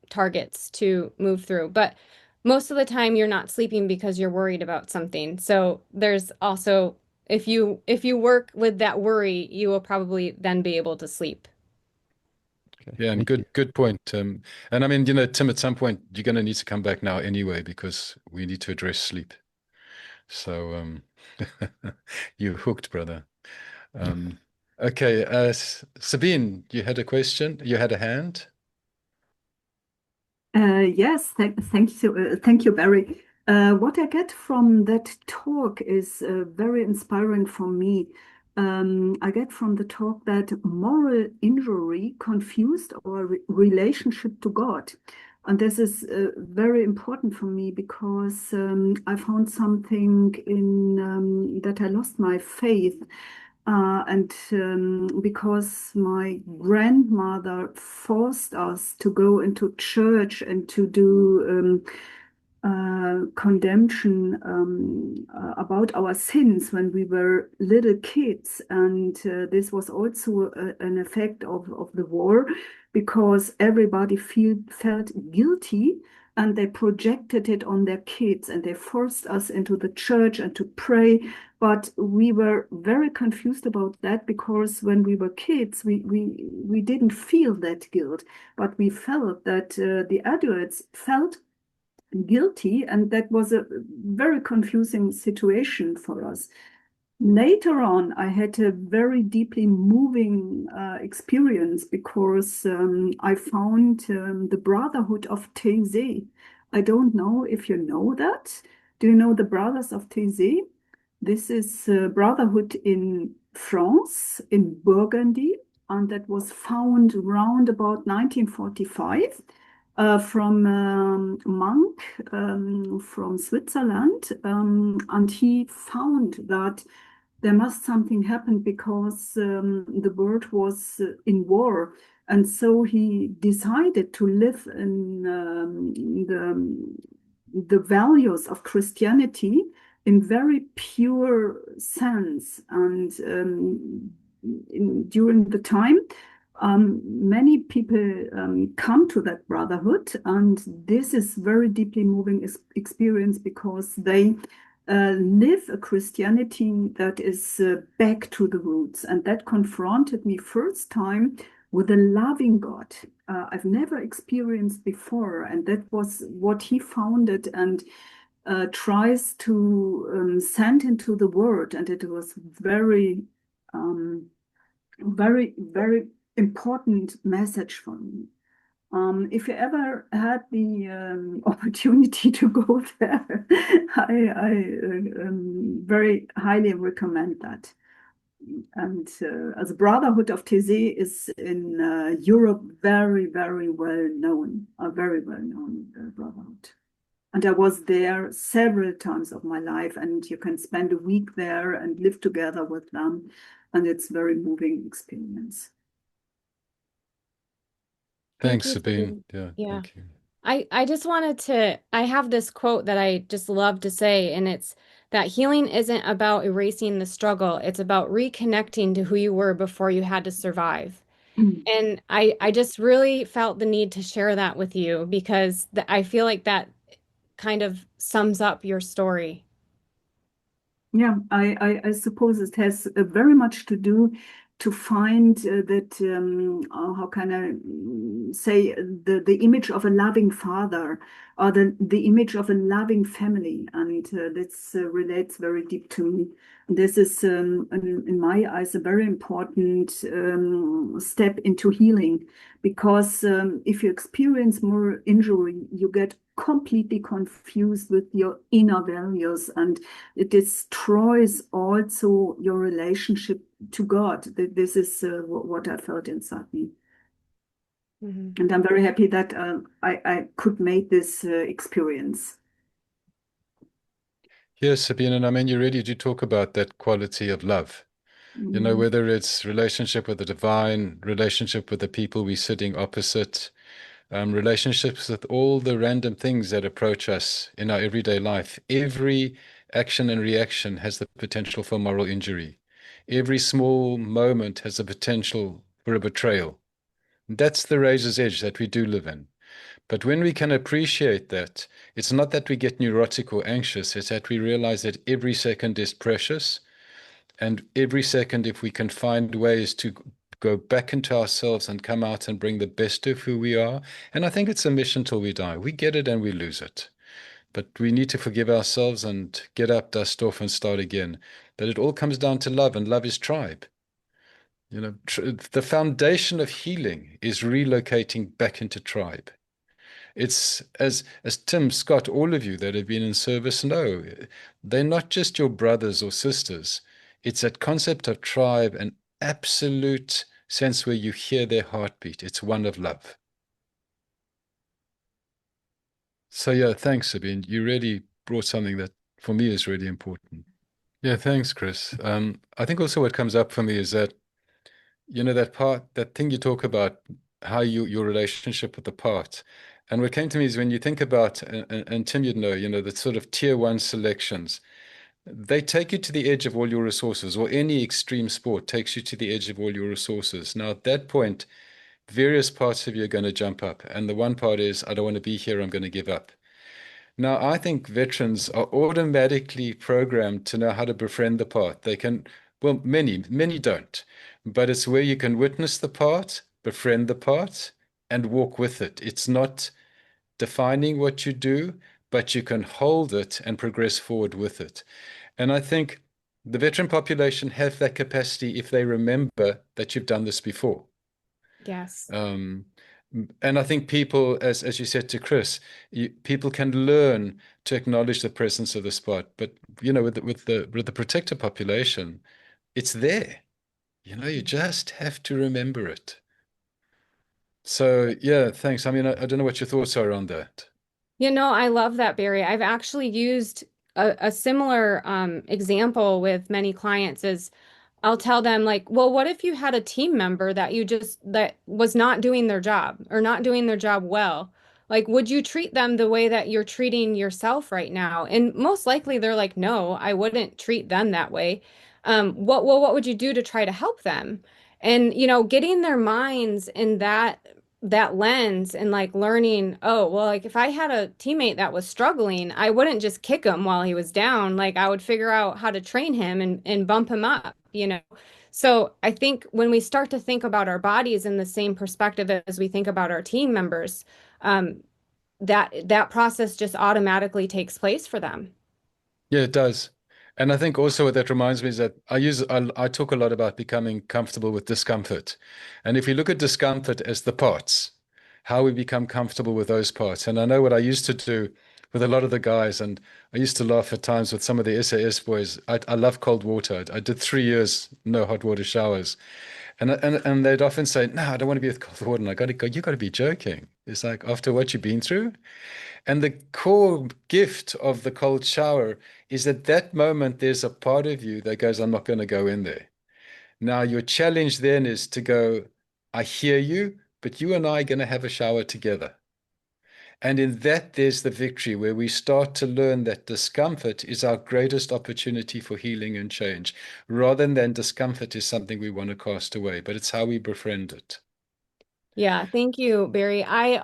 targets to move through. But most of the time you're not sleeping because you're worried about something. So there's also if you work with that worry, you will probably then be able to sleep. Okay. Yeah, and Thank you. good point. And I mean, Tim, at some point you're going to need to come back now anyway because we need to address sleep. So, you hooked, brother. Um, okay, Sabine, you had a question? You had a hand? Yes, thank you, Barry. What I get from that talk is very inspiring for me. I get from the talk that moral injury confused our relationship to God. And this is very important for me because I found something in that I lost my faith and because my grandmother forced us to go into church and to do condemnation about our sins when we were little kids. And this was also an effect of the war because everybody felt guilty and they projected it on their kids and they forced us into the church and to pray. But we were very confused about that because when we were kids, we didn't feel that guilt, but we felt that the adults felt guilty, and that was a very confusing situation for us. Later on, I had a very deeply moving experience because I found the Brotherhood of Taizé. I don't know if you know that. Do you know the Brothers of Taizé? This is a brotherhood in France, in Burgundy, and that was found around about 1945 from a monk from Switzerland. And he found that there must something happen because the world was in war. And so he decided to live in the values of Christianity in very pure sense. And during the time, many people come to that brotherhood, and this is very deeply moving experience because they live a Christianity that is back to the roots, and that confronted me first time with a loving God. I've never experienced before, and that was what he founded and tries to send into the world, and it was um, very important message for me. If you ever had the opportunity to go there, I very highly recommend that. And as a Brotherhood of Taizé is in Europe very well known, a very well known brotherhood. And I was there several times of my life, and you can spend a week there and live together with them, and it's very moving experience. Thank Thanks, you, Sabine. Sabine. Yeah, Yeah. thank you. I just wanted to, I have this quote that I just love to say, and it's that healing isn't about erasing the struggle. It's about reconnecting to who you were before you had to survive. And I just really felt the need to share that with you because I feel like that kind of sums up your story. Yeah, I suppose it has very much to do to find that how can I say the image of a loving father or the image of a loving family, and this relates very deep to me. This is in my eyes a very important step into healing, because if you experience more injury, you get completely confused with your inner values, and it destroys also your relationship to God. This is what I felt inside me. Mhm. And I'm very happy that I could make this experience. Yes, Sabine, and I mean, you really do talk about that quality of love. You know, Mm. whether it's relationship with the divine, relationship with the people we're sitting opposite, relationships with all the random things that approach us in our everyday life. Every action and reaction has the potential for moral injury. Every small moment has the potential for a betrayal. That's the razor's edge that we do live in. But when we can appreciate that, it's not that we get neurotic or anxious, it's that we realize that every second is precious. And every second, if we can find ways to go back into ourselves and come out and bring the best of who we are, and I think it's a mission till we die. We get it and we lose it. But we need to forgive ourselves and get up, dust off, and start again. But it all comes down to love, and love is tribe. You know, the foundation of healing is relocating back into tribe. It's as Tim, Scott, all of you that have been in service know, they're not just your brothers or sisters. It's that concept of tribe, an absolute sense where you hear their heartbeat. It's one of love. So yeah, thanks, Sabine. You really brought something that for me is really important. Yeah, thanks, Chris. I think also what comes up for me is that, you know, that part, that thing you talk about, how your relationship with the part. And what came to me is when you think about, and Tim, you'd know, you know, the sort of tier one selections, they take you to the edge of all your resources, or any extreme sport takes you to the edge of all your resources. Now, at that point, various parts of you are going to jump up. And the one part is, I don't want to be here, I'm going to give up. Now, I think veterans are automatically programmed to know how to befriend the part. They can, well, many don't, but it's where you can witness the part, befriend the part, and walk with it. It's not defining what you do, but you can hold it and progress forward with it. And I think the veteran population have that capacity if they remember that you've done this before. Yes. Um, and I think people, as you said to Chris, people can learn to acknowledge the presence of the spot. But you know, with the protector population, it's there. You know, you just have to remember it. So yeah, thanks. I mean, I don't know what your thoughts are on that. You know, I love that, Barry. I've actually used a similar example with many clients is I'll tell them like, well, what if you had a team member that you just that was not doing their job or not doing their job well? Like, would you treat them the way that you're treating yourself right now? And most likely they're like, no, I wouldn't treat them that way. What would you do to try to help them? And, you know, getting their minds in that lens and like learning, oh, well, like if I had a teammate that was struggling, I wouldn't just kick him while he was down. Like I would figure out how to train him and bump him up, you know. So I think when we start to think about our bodies in the same perspective as we think about our team members, um, that process just automatically takes place for them. Yeah, it does. And I think also what that reminds me is that I talk a lot about becoming comfortable with discomfort. And if you look at discomfort as the parts, how we become comfortable with those parts. And I know what I used to do with a lot of the guys, and I used to laugh at times with some of the SAS boys. I love cold water. I did 3 years no hot water showers. And they'd often say, no, I don't want to be with cold water. And I got to go, you got to be joking. It's like after what you've been through. And the core gift of the cold shower is at that moment, there's a part of you that goes, I'm not going to go in there. Now, your challenge then is to go, I hear you, but you and I are going to have a shower together. And in that, there's the victory where we start to learn that discomfort is our greatest opportunity for healing and change, rather than discomfort is something we want to cast away, but it's how we befriend it. Yeah, thank you, Barry. I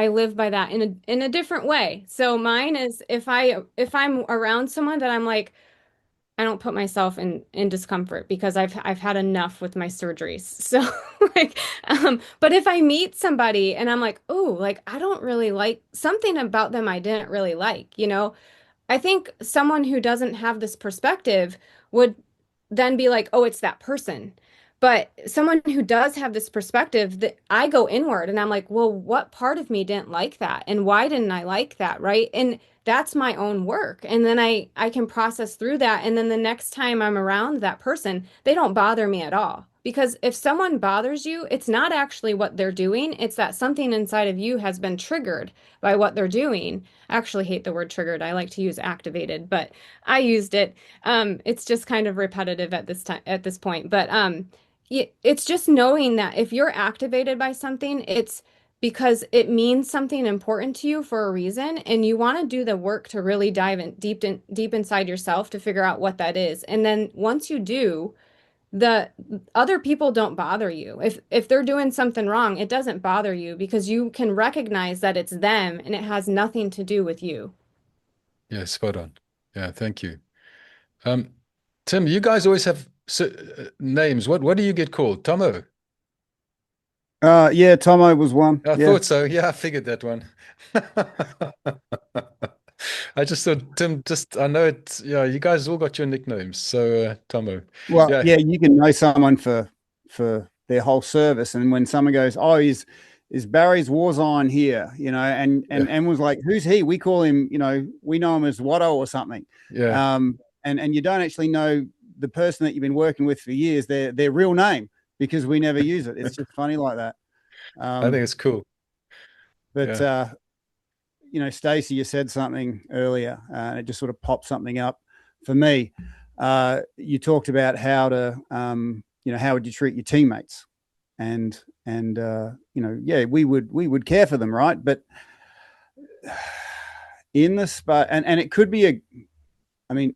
live by that in a different way. So mine is if I'm around someone that I'm like, I don't put myself in discomfort because I've had enough with my surgeries. So like but if I meet somebody and I'm like, "Oh, like I don't really like something about them I didn't really like," you know? I think someone who doesn't have this perspective would then be like, oh, it's that person. But someone who does have this perspective, that I go inward and I'm like, well, what part of me didn't like that? And why didn't I like that? Right. And that's my own work. And then I can process through that. And then the next time I'm around that person, they don't bother me at all. Because if someone bothers you, it's not actually what they're doing. It's that something inside of you has been triggered by what they're doing. I actually hate the word triggered. I like to use activated, but I used it. It's just kind of repetitive at this time at this point. But it's just knowing that if you're activated by something, it's because it means something important to you for a reason, and you want to do the work to really dive in deep inside yourself to figure out what that is. And then once you do, the other people don't bother you. If they're doing something wrong, it doesn't bother you because you can recognize that it's them and it has nothing to do with you. Yeah, spot on. Yeah, thank you. Um, Tim, you guys always have names. What do you get called? Tomo? Yeah, Tomo was one. I Yeah. thought so. Yeah, I figured that one. I just thought Tim, just I know it, yeah, you guys all got your nicknames. So Tomo. Well, Yeah, yeah, you can know someone for their whole service, and when someone goes, "Oh, is Barry's Zworestine here?" You know, yeah, and was like, "Who's he?" We call him, you know, we know him as Watto or something. yeah. And you don't actually know the person that you've been working with for years, their real name, because we never use it. It's just funny like that. I think Um, it's cool. but Yeah. you know, Stacy, you said something earlier, and it just sort of popped something up for me. You talked about how to, you know, how would you treat your teammates, and you know, yeah, we would care for them, right? But in the spot, and it could be a, I mean,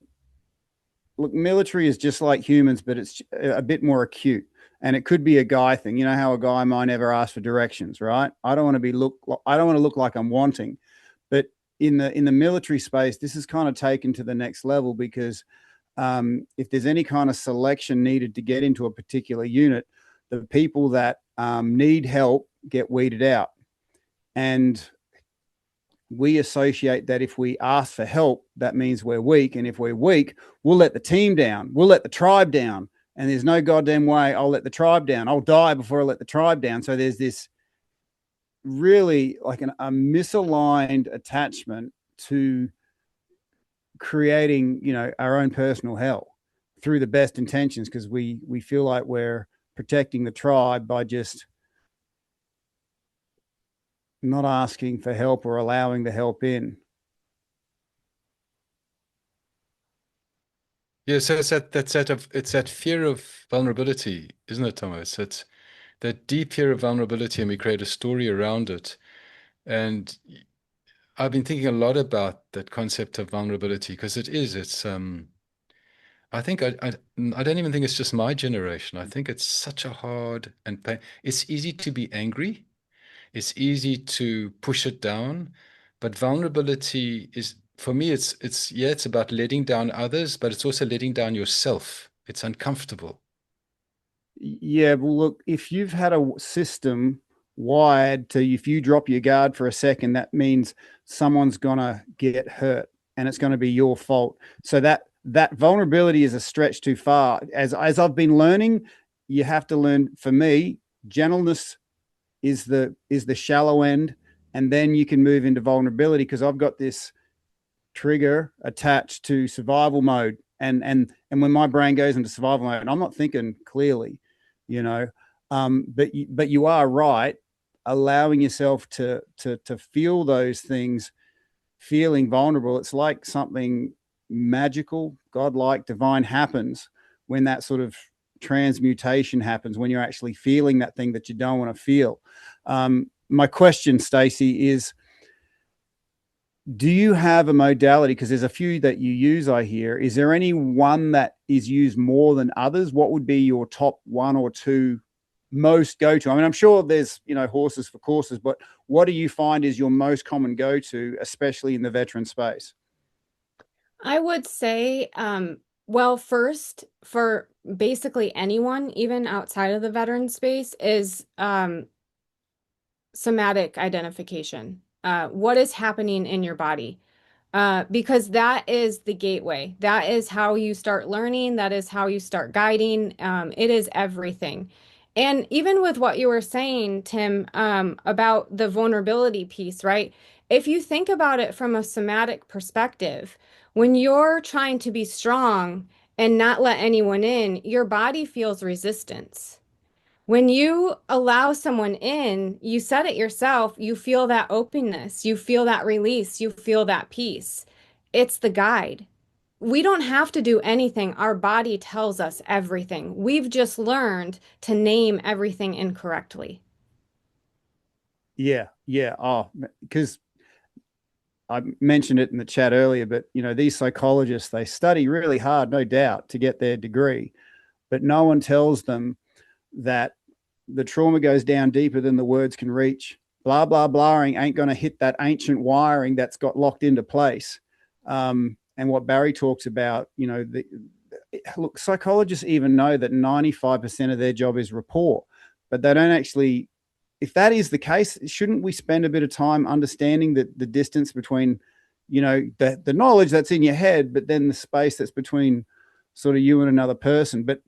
look, military is just like humans, but it's a bit more acute. And it could be a guy thing. You know how a guy might never ask for directions, right? I don't want to look like I'm wanting. But in the military space, this is kind of taken to the next level because if there's any kind of selection needed to get into a particular unit, the people that need help get weeded out. And we associate that if we ask for help, that means we're weak. And if we're weak, we'll let the team down. We'll let the tribe down. And there's no goddamn way I'll let the tribe down. I'll die before I let the tribe down. So there's this really like a misaligned attachment to creating, you know, our own personal hell through the best intentions because we feel like we're protecting the tribe by just not asking for help or allowing the help in. Yeah, so it's that fear of vulnerability, isn't it, Thomas? It's that deep fear of vulnerability, and we create a story around it. And I've been thinking a lot about that concept of vulnerability because it's I think I don't even think it's just my generation. I think it's such a hard and pain. It's easy to be angry. It's easy to push it down, but vulnerability is, for me, it's yeah, it's about letting down others, but it's also letting down yourself. It's uncomfortable. Yeah, well, look, if you've had a system wired to if you drop your guard for a second, that means someone's gonna get hurt and it's gonna be your fault. So that vulnerability is a stretch too far. As I've been learning, you have to learn. For me, gentleness is the shallow end, and then you can move into vulnerability because I've got this trigger attached to survival mode, and when my brain goes into survival mode, I'm not thinking clearly, you know. But you are right, allowing yourself to feel those things, feeling vulnerable. It's like something magical, godlike, divine happens when that sort of transmutation happens, when you're actually feeling that thing that you don't want to feel. My question, Stacy, is do you have a modality? Because there's a few that you use, I hear. Is there any one that is used more than others? What would be your top one or two most go to? I mean, I'm sure there's, you know, horses for courses, but what do you find is your most common go to, especially in the veteran space? I would say Well, first, for basically anyone, even outside of the veteran space, is somatic identification. What is happening in your body? Because that is the gateway. That is how you start learning. That is how you start guiding. It is everything. And even with what you were saying, Tim, about the vulnerability piece, right? If you think about it from a somatic perspective, when you're trying to be strong and not let anyone in, your body feels resistance. When you allow someone in, you said it yourself, you feel that openness, you feel that release, you feel that peace. It's the guide. We don't have to do anything. Our body tells us everything. We've just learned to name everything incorrectly. Yeah, yeah. Oh, because I mentioned it in the chat earlier, but these psychologists, they study really hard, no doubt, to get their degree, but no one tells them that the trauma goes down deeper than the words can reach. Blah, blah, blahing ain't going to hit that ancient wiring that's got locked into place. And what Barry talks about, look, psychologists even know that 95% of their job is rapport, but they don't actually, if that is the case, shouldn't we spend a bit of time understanding the distance between, the knowledge that's in your head, but then the space that's between sort of you and another person? But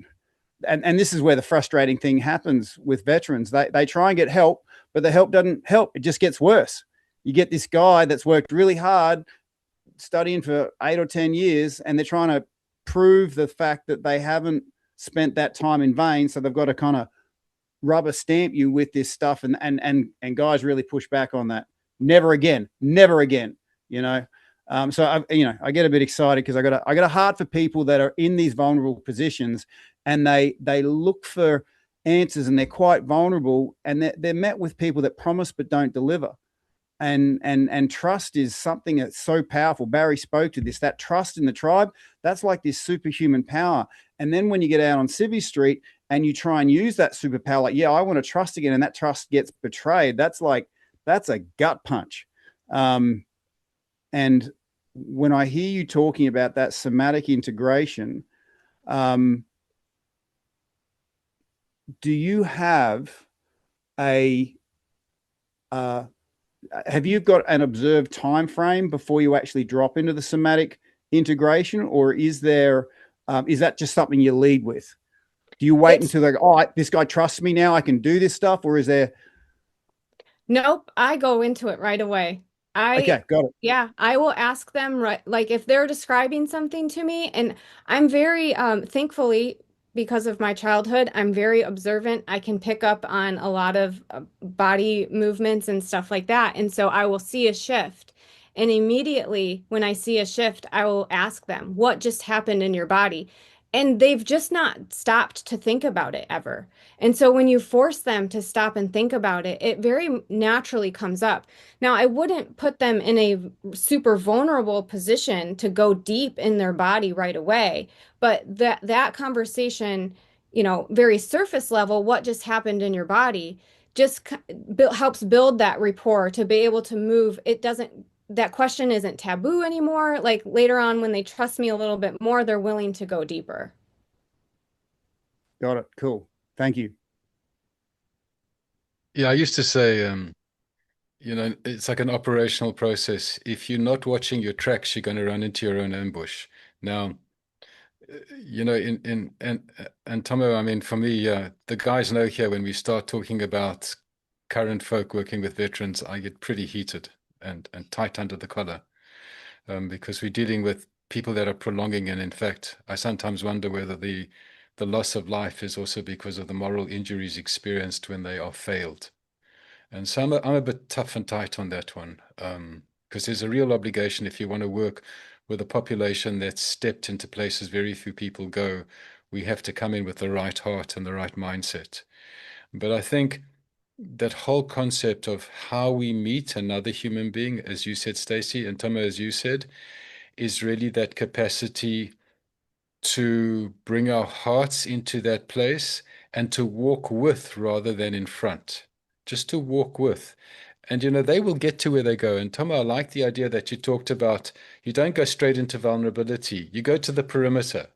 and this is where the frustrating thing happens with veterans. They try and get help, but the help doesn't help. It just gets worse. You get this guy that's worked really hard studying for 8 or 10 years, and they're trying to prove the fact that they haven't spent that time in vain. So they've got to kind of rubber stamp you with this stuff. And guys really push back on that. Never again, never again, So I get a bit excited because I got a heart for people that are in these vulnerable positions, and they look for answers, and they're quite vulnerable, and they're met with people that promise but don't deliver. And trust is something that's so powerful. Barry spoke to this. That trust in the tribe, that's like this superhuman power. And then when you get out on Civvy Street and you try and use that superpower, like, yeah, I want to trust again, and that trust gets betrayed, that's a gut punch. And when I hear you talking about that somatic integration, do you have have you got an observed time frame before you actually drop into the somatic integration, or is that just something you lead with? Do you wait until they go, this guy trusts me now, I can do this stuff, or is there? Nope, I go into it right away. Okay, got it. Yeah, I will ask them, right, like if they're describing something to me, and I'm very thankfully, because of my childhood, I'm very observant. I can pick up on a lot of body movements and stuff like that. And so I will see a shift. And immediately when I see a shift, I will ask them, what just happened in your body? And they've just not stopped to think about it ever. And so when you force them to stop and think about it, it very naturally comes up. Now, I wouldn't put them in a super vulnerable position to go deep in their body right away, but that conversation, very surface level, what just happened in your body, just helps build that rapport to be able to move. That question isn't taboo anymore. Like later on, when they trust me a little bit more, they're willing to go deeper. Got it. Cool. Thank you. Yeah, I used to say, it's like an operational process. If you're not watching your tracks, you're going to run into your own ambush. Now, and Tomo, I mean, for me, the guys know here when we start talking about current folk working with veterans, I get pretty heated and tight under the collar, because we're dealing with people that are prolonging. And in fact, I sometimes wonder whether the loss of life is also because of the moral injuries experienced when they are failed. And so I'm a bit tough and tight on that one, because there's a real obligation if you want to work with a population that's stepped into places very few people go. We have to come in with the right heart and the right mindset. But I think that whole concept of how we meet another human being, as you said, Stacy, and Tomo, as you said, is really that capacity to bring our hearts into that place and to walk with rather than in front, just to walk with. And, they will get to where they go. And Tomo, I like the idea that you talked about. You don't go straight into vulnerability. You go to the perimeter.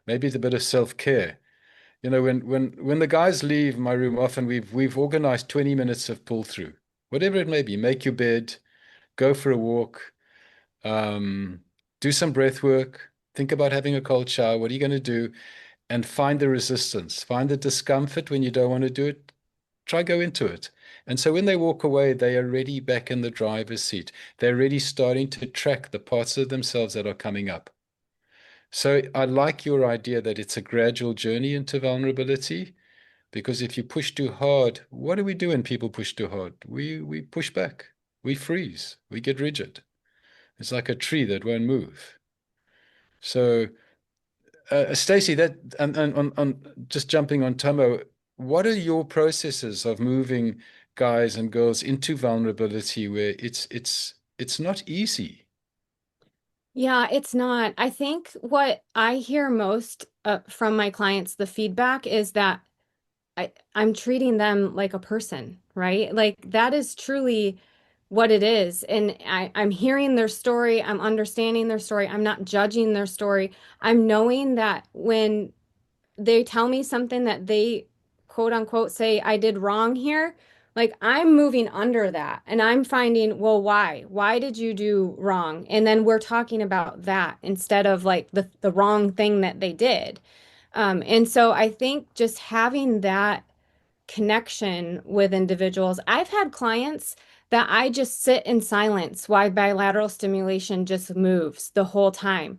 maybe it's a bit of self-care. You know, when the guys leave my room, often we've organized 20 minutes of pull through, whatever it may be. Make your bed, go for a walk, um, do some breath work, think about having a cold shower. What are you going to do? And find the resistance, find the discomfort when you don't want to do it. Try go into it. And so when they walk away, they are already back in the driver's seat. They're already starting to track the parts of themselves that are coming up. So I like your idea that it's a gradual journey into vulnerability, because if you push too hard, what do we do when people push too hard? We push back, we freeze, we get rigid. It's like a tree that won't move. So, Stacy, that and on just jumping on Tomo, what are your processes of moving guys and girls into vulnerability where it's not easy? Yeah, it's not. I think what I hear most from my clients, the feedback is that I'm treating them like a person, right? Like that is truly what it is. And I'm hearing their story, I'm understanding their story, I'm not judging their story. I'm knowing that when they tell me something that they quote unquote say I did wrong here, like I'm moving under that and I'm finding, well, why? Why did you do wrong? And then we're talking about that instead of like the wrong thing that they did. And so I think just having that connection with individuals. I've had clients that I just sit in silence while bilateral stimulation just moves the whole time.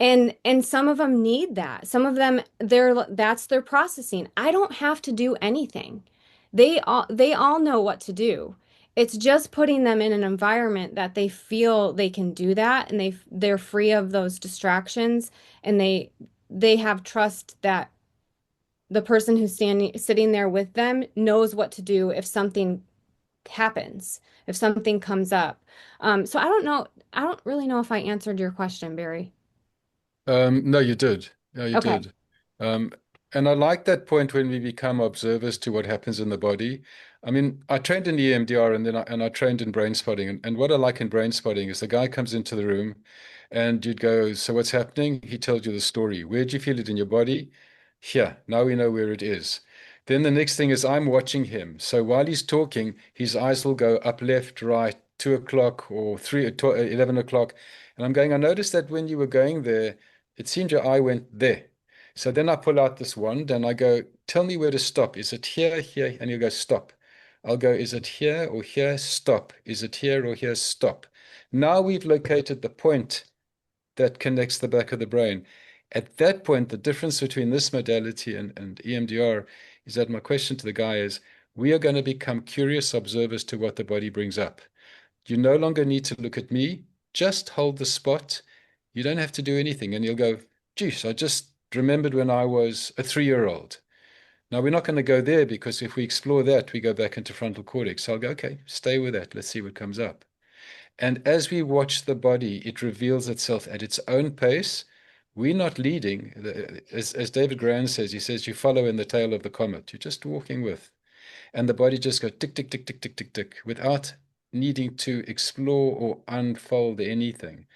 And some of them need that. Some of them that's their processing. I don't have to do anything. They all know what to do. It's just putting them in an environment that they feel they can do that and they're free of those distractions and they have trust that the person who's sitting there with them knows what to do if something happens, if something comes up. So I don't know. I don't really know if I answered your question, Barry. No, you did. No, you Okay. did. Um, and I like that point when we become observers to what happens in the body. I mean, I trained in EMDR and then I trained in brain spotting. And what I like in brain spotting is the guy comes into the room and you'd go, so what's happening? He told you the story. Where'd you feel it in your body? Here, now we know where it is. Then the next thing is I'm watching him. So while he's talking, his eyes will go up, left, right, 2 o'clock or 11 o'clock. And I'm going, I noticed that when you were going there, it seemed your eye went there. So then I pull out this wand and I go, tell me where to stop. Is it here, here? And you go, stop. I'll go, is it here or here? Stop. Is it here or here? Stop. Now we've located the point that connects the back of the brain. At that point, the difference between this modality and EMDR is that my question to the guy is, we are going to become curious observers to what the body brings up. You no longer need to look at me, just hold the spot. You don't have to do anything. And you'll go, geez, I just remembered when I was a 3-year-old. Now, we're not going to go there because if we explore that, we go back into frontal cortex. So I'll go, okay, stay with that. Let's see what comes up. And as we watch the body, it reveals itself at its own pace. We're not leading. As David Grand says, he says, you follow in the tail of the comet. You're just walking with. And the body just goes tick, tick, tick, tick, tick, tick, tick, without needing to explore or unfold anything.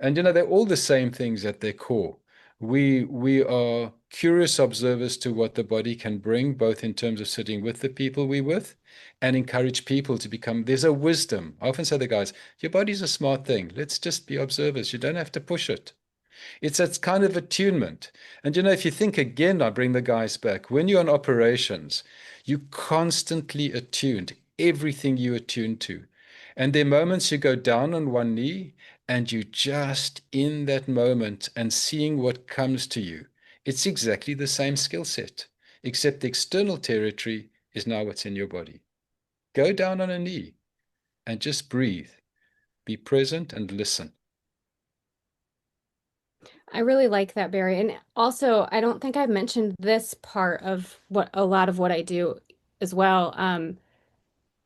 And they're all the same things at their core. We are curious observers to what the body can bring, both in terms of sitting with the people we're with and encourage people to become, there's a wisdom. I often say to the guys, your body's a smart thing. Let's just be observers. You don't have to push it. It's that kind of attunement. And if you think again, I bring the guys back. When you're on operations, you constantly attuned, everything you attune to. And there are moments you go down on one knee and you just in that moment and seeing what comes to you. It's exactly the same skill set, except the external territory is now what's in your body. Go down on a knee and just breathe, be present and listen. I really like that, Barry. And also, I don't think I've mentioned this part of what a lot of what I do as well,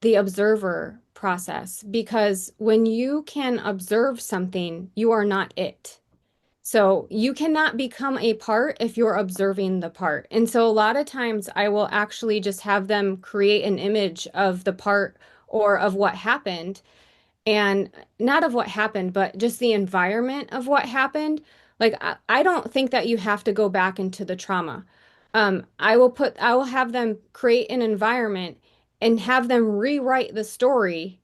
the observer process, because when you can observe something, you are not it. So you cannot become a part if you're observing the part. And so a lot of times I will actually just have them create an image of the part or of what happened and not of what happened, but just the environment of what happened. Like I don't think that you have to go back into the trauma. I will have them create an environment and have them rewrite the story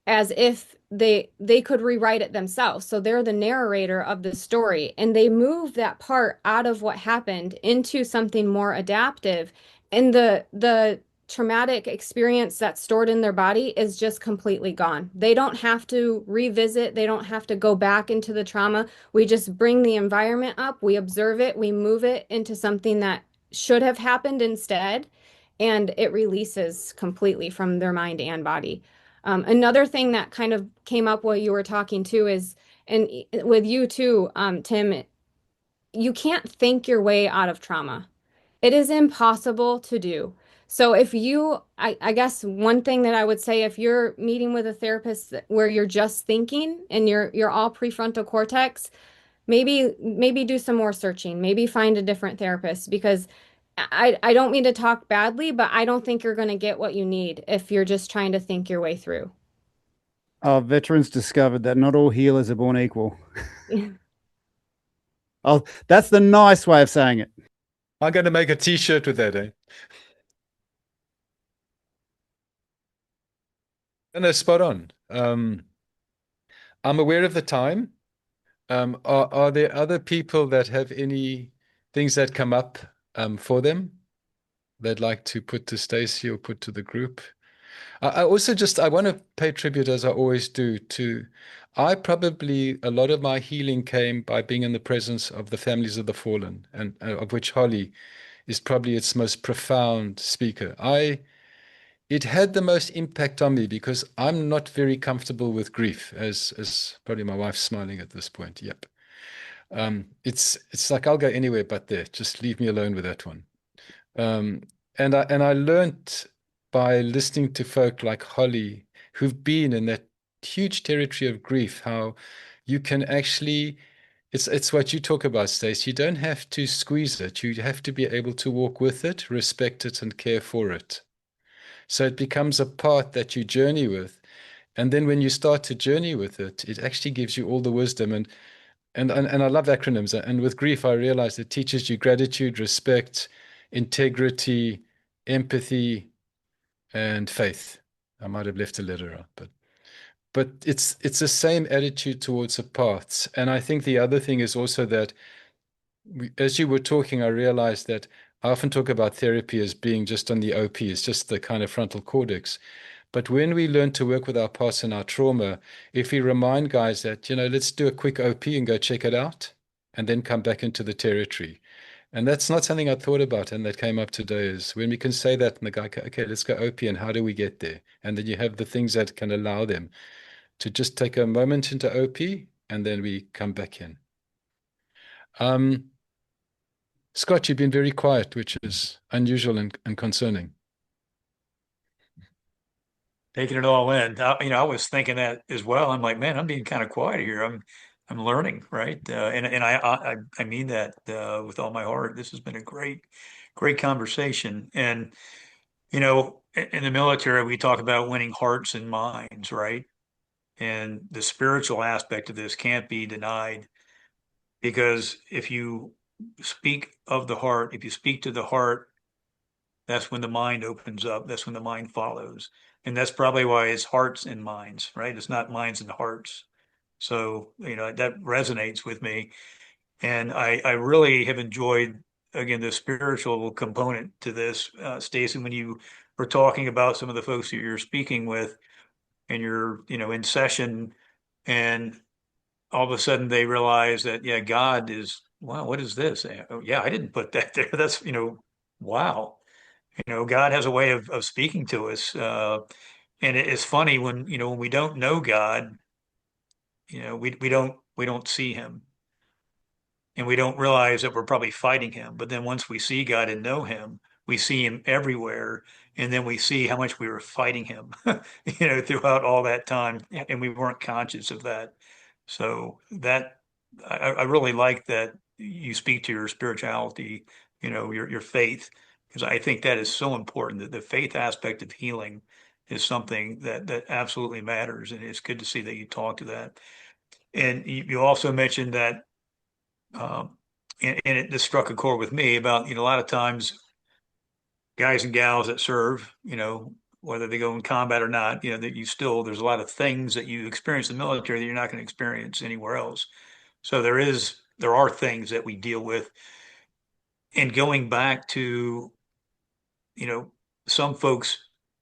as if they could rewrite it themselves. So they're the narrator of the story and they move that part out of what happened into something more adaptive. And the traumatic experience that's stored in their body is just completely gone. They don't have to revisit, they don't have to go back into the trauma. We just bring the environment up, we observe it, we move it into something that should have happened instead, and it releases completely from their mind and body. Another thing that kind of came up while you were talking too is, and with you too, Tim, you can't think your way out of trauma. It is impossible to do. So if you, I guess one thing that I would say, if you're meeting with a therapist where you're just thinking and you're all prefrontal cortex, maybe do some more searching, maybe find a different therapist because I don't mean to talk badly, but I don't think you're going to get what you need if you're just trying to think your way through. Veterans discovered that not all healers are born equal. Oh, that's the nice way of saying it. I'm going to make a t-shirt with that, eh? And they're spot on. I'm aware of the time. Are there other people that have any things that come up for them they'd like to put to Stacy or put to the group? I also I want to pay tribute, as I always do, to I probably a lot of my healing came by being in the presence of the families of the fallen, and of which Holly is probably its most profound speaker. It had the most impact on me because I'm not very comfortable with grief, as probably my wife's smiling at this point. Yep. It's like I'll go anywhere but there. Just leave me alone with that one. Um, and I learned by listening to folk like Holly who've been in that huge territory of grief, how you can actually it's what you talk about, Stace. You don't have to squeeze it. You have to be able to walk with it, respect it, and care for it. So it becomes a part that you journey with. And then when you start to journey with it, it actually gives you all the wisdom. And I love acronyms. And with grief, I realized it teaches you gratitude, respect, integrity, empathy, and faith. I might have left a letter out, but it's the same attitude towards the paths. And I think the other thing is also that as you were talking, I realized that I often talk about therapy as being just on the OP, it's just the kind of frontal cortex. But when we learn to work with our past and our trauma, if we remind guys that, let's do a quick OP and go check it out, and then come back into the territory. And that's not something I thought about, and that came up today is when we can say that, and the guy, okay, let's go OP, and how do we get there? And then you have the things that can allow them to just take a moment into OP, and then we come back in. Scott, you've been very quiet, which is unusual and concerning. Taking it all in. I was thinking that as well. I'm like, man, I'm being kind of quiet here. I'm learning, right? And I mean that with all my heart. This has been a great conversation. And in the military, we talk about winning hearts and minds, right? And the spiritual aspect of this can't be denied because if you speak of the heart, if you speak to the heart, that's when the mind opens up. That's when the mind follows. And that's probably why it's hearts and minds, right? It's not minds and hearts. So, that resonates with me. And I really have enjoyed, again, the spiritual component to this, Stacy, when you were talking about some of the folks that you're speaking with and you're, in session and all of a sudden they realize that, yeah, God is, wow, what is this? Oh, yeah, I didn't put that there. That's, wow. God has a way of speaking to us. And it's funny when we don't know God, we don't see him and we don't realize that we're probably fighting him. But then once we see God and know him, we see him everywhere. And then we see how much we were fighting him, throughout all that time. And we weren't conscious of that. So I really like that you speak to your spirituality, your faith, because I think that is so important. That the faith aspect of healing is something that absolutely matters. And it's good to see that you talk to that. And you also mentioned that and it just struck a chord with me about, a lot of times guys and gals that serve, whether they go in combat or not, that there's a lot of things that you experience in the military that you're not going to experience anywhere else. So there are things that we deal with. And going back to, you know, some folks,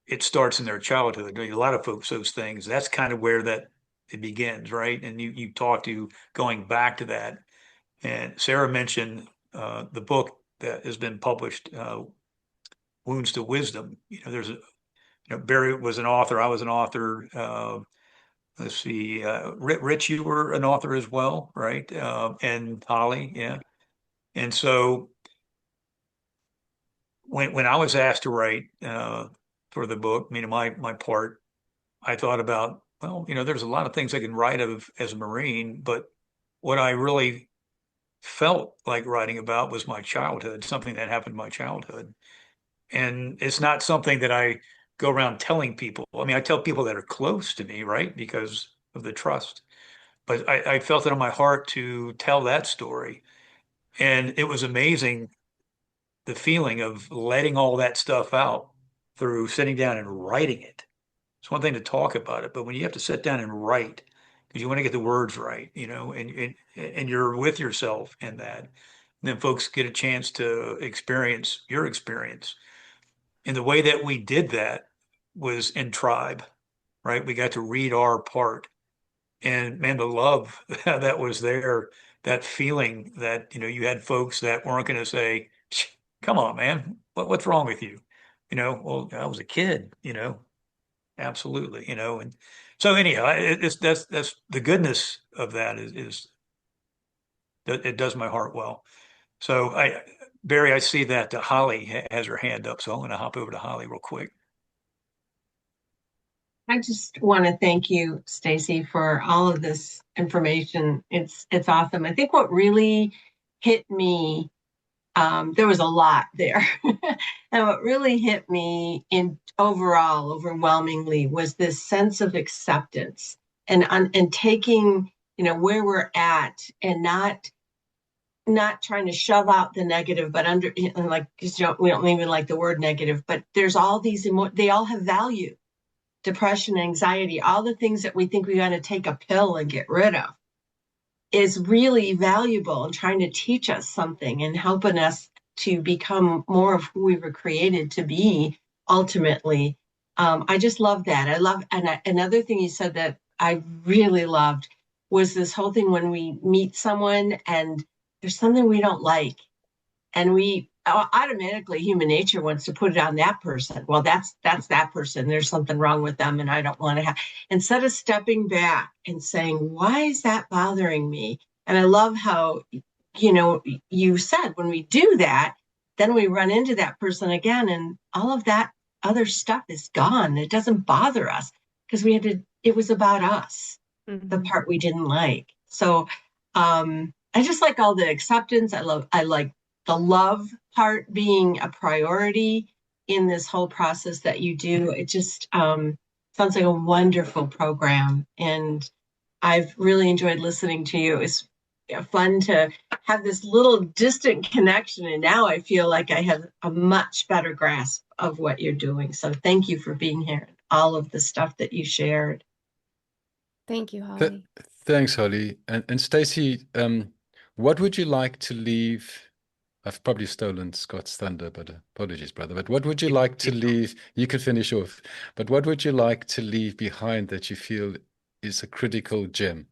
it starts in their childhood. A lot of folks, those things, that's kind of where it begins, right? And you talk to going back to that. And Sarah mentioned the book that has been published, Wounds to Wisdom. Barry was an author. I was an author. Let's see, Rich, you were an author as well, right? And Holly, yeah. And so when I was asked to write for the book, my part, I thought about, well, there's a lot of things I can write of as a Marine, but what I really felt like writing about was my childhood, something that happened in my childhood. And it's not something that I go around telling people. I mean, I tell people that are close to me, right? Because of the trust. But I felt it on my heart to tell that story. And it was amazing the feeling of letting all that stuff out through sitting down and writing it. It's one thing to talk about it, but when you have to sit down and write, because you want to get the words right, and you're with yourself in that, and then folks get a chance to experience your experience. And the way that we did that was in tribe, right? We got to read our part. And man, the love that was there, that feeling that, you had folks that weren't going to say, come on, man, what's wrong with you? Well, I was a kid, absolutely, and so anyhow, that's the goodness of that is it does my heart well. So Barry, I see that Holly has her hand up, so I'm going to hop over to Holly real quick. I just want to thank you, Stacy, for all of this information. It's awesome. I think what really hit me, there was a lot there, and what really hit me in overall, overwhelmingly, was this sense of acceptance and taking, where we're at and not trying to shove out the negative, but like, we don't even like the word negative, but there's all these they all have value. Depression, anxiety, all the things that we think we got to take a pill and get rid of is really valuable and trying to teach us something and helping us to become more of who we were created to be ultimately. I just love that. Another thing you said that I really loved was this whole thing when we meet someone and there's something we don't like and we automatically human nature wants to put it on that person. Well, that's that person. There's something wrong with them and I don't want to have, instead of stepping back and saying, why is that bothering me? And I love how, you said when we do that, then we run into that person again and all of that other stuff is gone. It doesn't bother us because it was about us, the part we didn't like. So I just like all the acceptance. I like the love part being a priority in this whole process that you do. It just sounds like a wonderful program. And I've really enjoyed listening to you. It's fun to have this little distant connection. And now I feel like I have a much better grasp of what you're doing. So thank you for being here and all of the stuff that you shared. Thank you, Holly. Thanks, Holly. And Stacy, what would you like to leave? I've probably stolen Scott's thunder, but apologies, brother. But what would you like to leave? You could finish off. But what would you like to leave behind that you feel is a critical gem?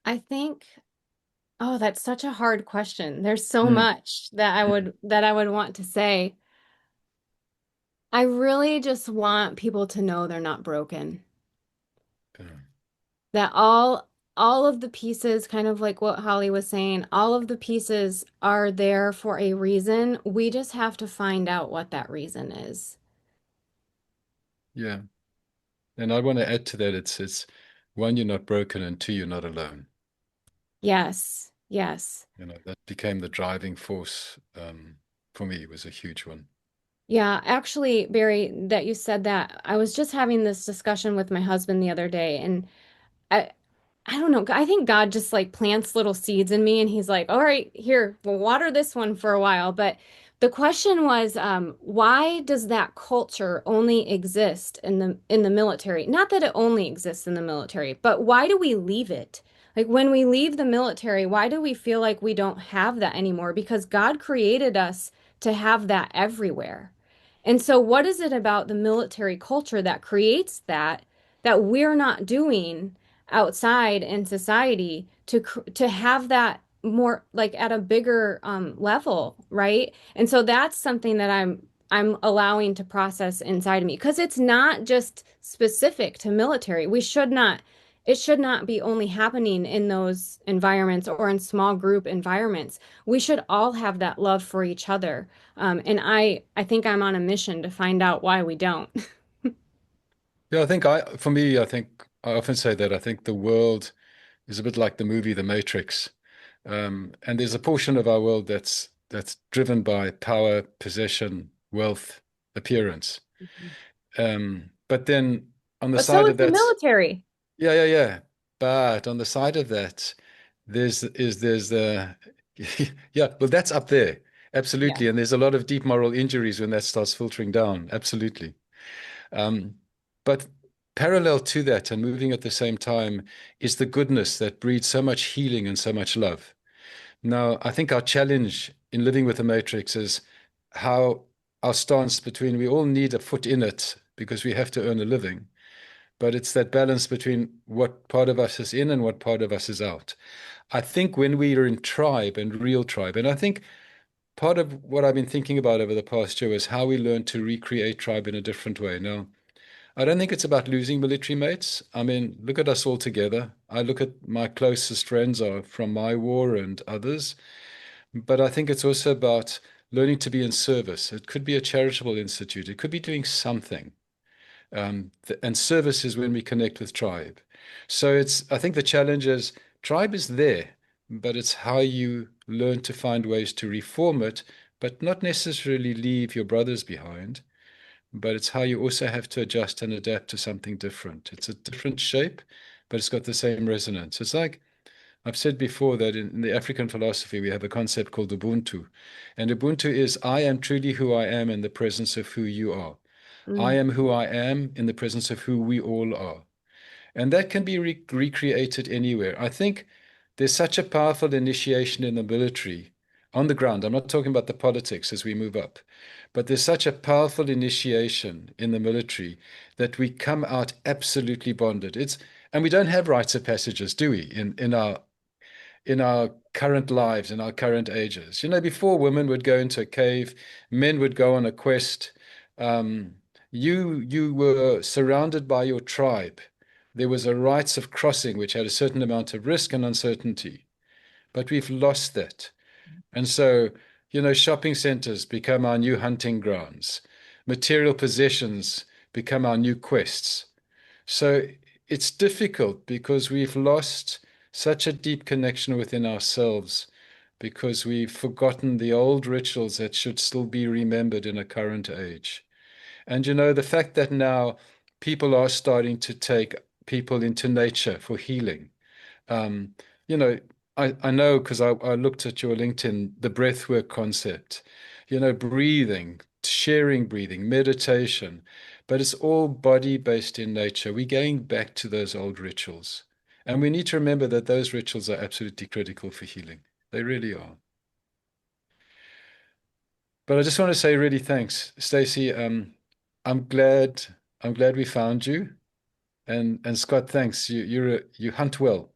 I think, oh, that's such a hard question. There's so much that I would want to say. I really just want people to know they're not broken. That all of the pieces, kind of like what Holly was saying, all of the pieces are there for a reason. We just have to find out what that reason is. Yeah. And I want to add to that, it's one, you're not broken, and two, you're not alone. Yes, yes. That became the driving force for me. It was a huge one. Yeah, actually, Barry, that you said that, I was just having this discussion with my husband the other day, and I I don't know. I think God just like plants little seeds in me and he's like, "All right, here, we'll water this one for a while." But the question was, why does that culture only exist in the military? Not that it only exists in the military, but why do we leave it? Like when we leave the military, why do we feel like we don't have that anymore? Because God created us to have that everywhere. And so what is it about the military culture that creates that we're not doing outside in society to have that more like at a bigger level, right? And so that's something that I'm allowing to process inside of me because it's not just specific to military. It should not be only happening in those environments or in small group environments. We should all have that love for each other. And I think I'm on a mission to find out why we don't. Yeah, for me, I think I often say that I think the world is a bit like the movie The Matrix. And there's a portion of our world that's driven by power, possession, wealth, appearance. But then on the But so side is of the that, military. yeah, yeah, yeah. But on the side of that, there's the yeah, well, that's up there. Yeah. Absolutely. And there's a lot of deep moral injuries when that starts filtering down. Absolutely. Um, but parallel to that and moving at the same time is the goodness that breeds so much healing and so much love. Now, I think our challenge in living with the matrix is how our stance between we all need a foot in it because we have to earn a living, but it's that balance between what part of us is in and what part of us is out. I think when we are in tribe and real tribe, and I think part of what I've been thinking about over the past year is how we learn to recreate tribe in a different way. Now, I don't think it's about losing military mates. I mean, look at us all together. I look at my closest friends are from my war and others, but I think it's also about learning to be in service. It could be a charitable institute. It could be doing something. And service is when we connect with tribe. So I think the challenge is tribe is there, but it's how you learn to find ways to reform it, but not necessarily leave your brothers behind. But it's how you also have to adjust and adapt to something different. It's a different shape, but it's got the same resonance. It's like I've said before that in the African philosophy, we have a concept called Ubuntu. And Ubuntu is I am truly who I am in the presence of who you are. I Mm. am who I am in the presence of who we all are. And that can be recreated anywhere. I think there's such a powerful initiation in the military on the ground. I'm not talking about the politics as we move up, but there's such a powerful initiation in the military that we come out absolutely bonded. And we don't have rites of passages, do we, in our current lives, in our current ages. You know, before women would go into a cave, men would go on a quest. Um, you were surrounded by your tribe. There was a rites of crossing which had a certain amount of risk and uncertainty, but we've lost that. And so, you know, shopping centers become our new hunting grounds. Material possessions become our new quests. So it's difficult because we've lost such a deep connection within ourselves because we've forgotten the old rituals that should still be remembered in a current age. And you know, the fact that now people are starting to take people into nature for healing. Um, you know, I know because I looked at your LinkedIn, the breathwork concept, you know, breathing, sharing breathing, meditation, but it's all body based in nature. We're going back to those old rituals. And we need to remember that those rituals are absolutely critical for healing. They really are. But I just want to say really thanks, Stacy. I'm glad I'm glad we found you. And Scott, thanks. You hunt well.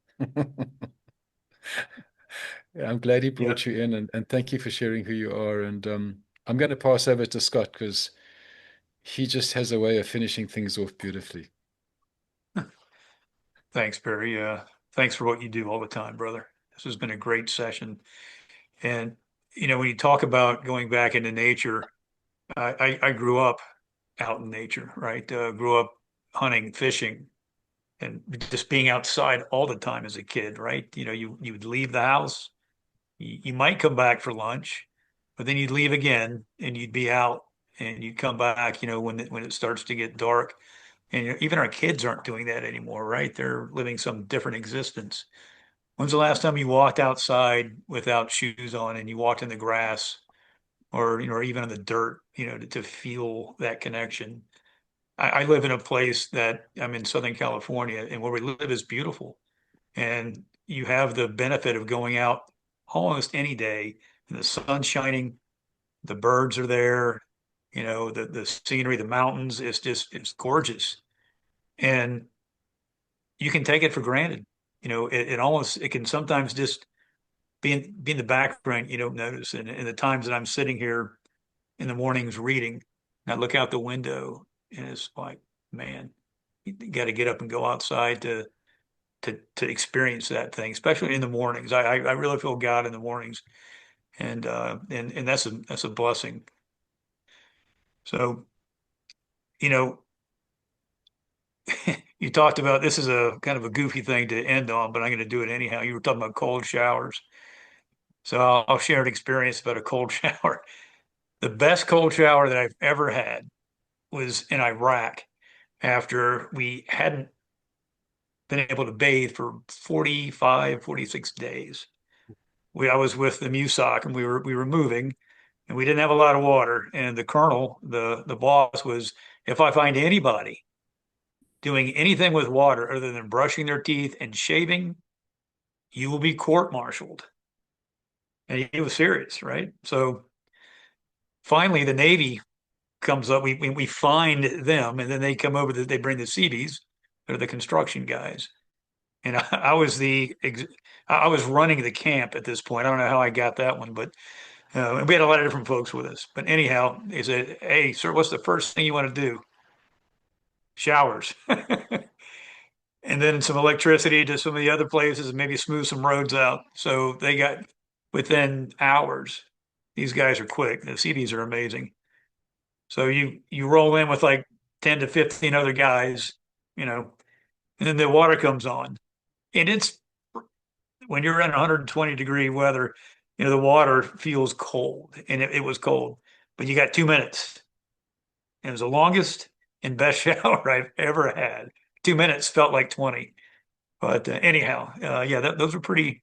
Yeah, I'm glad he Yeah, brought you in and thank you for sharing who you are. And I'm going to pass over to Scott because he just has a way of finishing things off beautifully. thanks, Barry. Thanks for what you do all the time, brother. This has been a great session. And, when you talk about going back into nature, I grew up out in nature, right? Grew up hunting, fishing, and just being outside all the time as a kid, right? You would leave the house, you might come back for lunch, but then you'd leave again and you'd be out and you come back, when it starts to get dark. And even our kids aren't doing that anymore, right? They're living some different existence. When's the last time you walked outside without shoes on and you walked in the grass or even in the dirt, to feel that connection? I live in a place that I'm in Southern California, and where we live is beautiful. And you have the benefit of going out almost any day, and the sun's shining, the birds are there, the scenery, the mountains, it's gorgeous. And you can take it for granted. It can sometimes just be in the background, you don't notice. And the times that I'm sitting here in the mornings reading, and I look out the window and it's like, man, you got to get up and go outside to experience that thing, especially in the mornings. I really feel God in the mornings, and that's a blessing. So, you know, you talked about this is a kind of a goofy thing to end on, but I'm going to do it anyhow. You were talking about cold showers. So I'll share an experience about a cold shower. The best cold shower that I've ever had was in Iraq after we hadn't been able to bathe for 45, 46 days. I was with the MUSOC and we were moving and we didn't have a lot of water. And the colonel, the boss was, if I find anybody doing anything with water other than brushing their teeth and shaving, you will be court-martialed. And he was serious, right? So finally, the Navy comes up. We find them, and then they come over. They bring the Seabees, they're the construction guys, and I was running the camp at this point. I don't know how I got that one, but and we had a lot of different folks with us. But anyhow, they said, "Hey, sir, what's the first thing you want to do?" Showers. And then some electricity to some of the other places and maybe smooth some roads out. So they got within hours. These guys are quick. The CDs are amazing. So you roll in with like 10 to 15 other guys, and then the water comes on. And it's when you're in 120-degree weather, the water feels cold, and it was cold. But you got 2 minutes. And it was the longest and best shower I've ever had. 2 minutes felt like 20. But anyhow, yeah, those were pretty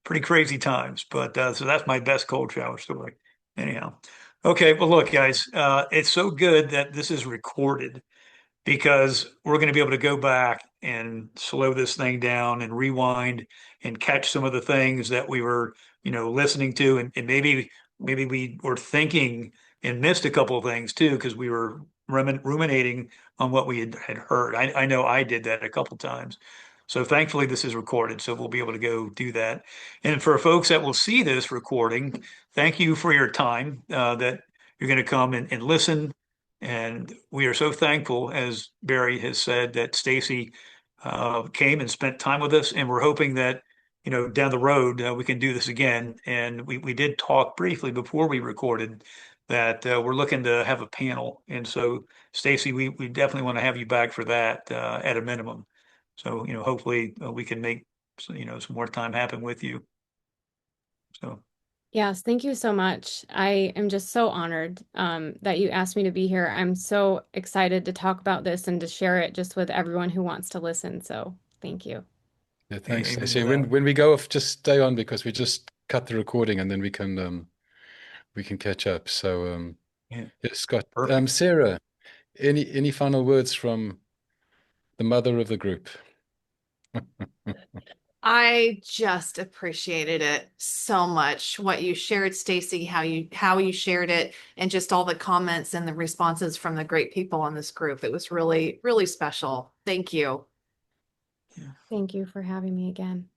crazy times. But so that's my best cold shower story. Anyhow, okay. Well, look, guys, it's so good that this is recorded because we're going to be able to go back and slow this thing down and rewind and catch some of the things that we were, listening to, and maybe we were thinking and missed a couple of things too because we were ruminating on what we had heard. I know I did that a couple times. So thankfully this is recorded, so we'll be able to go do that. And for folks that will see this recording, thank you for your time that you're going to come and listen. And we are so thankful, as Barry has said, that Stacy came and spent time with us. And we're hoping that, down the road, we can do this again. And we did talk briefly before we recorded that we're looking to have a panel. And so, Stacy, we definitely want to have you back for that at a minimum. So, hopefully we can make, some more time happen with you. So. Yes, thank you so much. I am just so honored that you asked me to be here. I'm so excited to talk about this and to share it just with everyone who wants to listen. So thank you. Yeah, thanks, Amen Stacey. to When that. when we go off, just stay on because we just cut the recording and then we can catch up. So Yeah, yeah, Scott. perfect. Sarah, any final words from the mother of the group? I just appreciated it so much. What you shared, Stacy, how you shared it, and just all the comments and the responses from the great people on this group. It was really, really special. Thank you. Yeah. Thank you for having me again.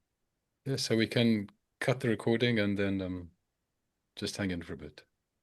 Yeah, so we can cut the recording and then just hang in for a bit.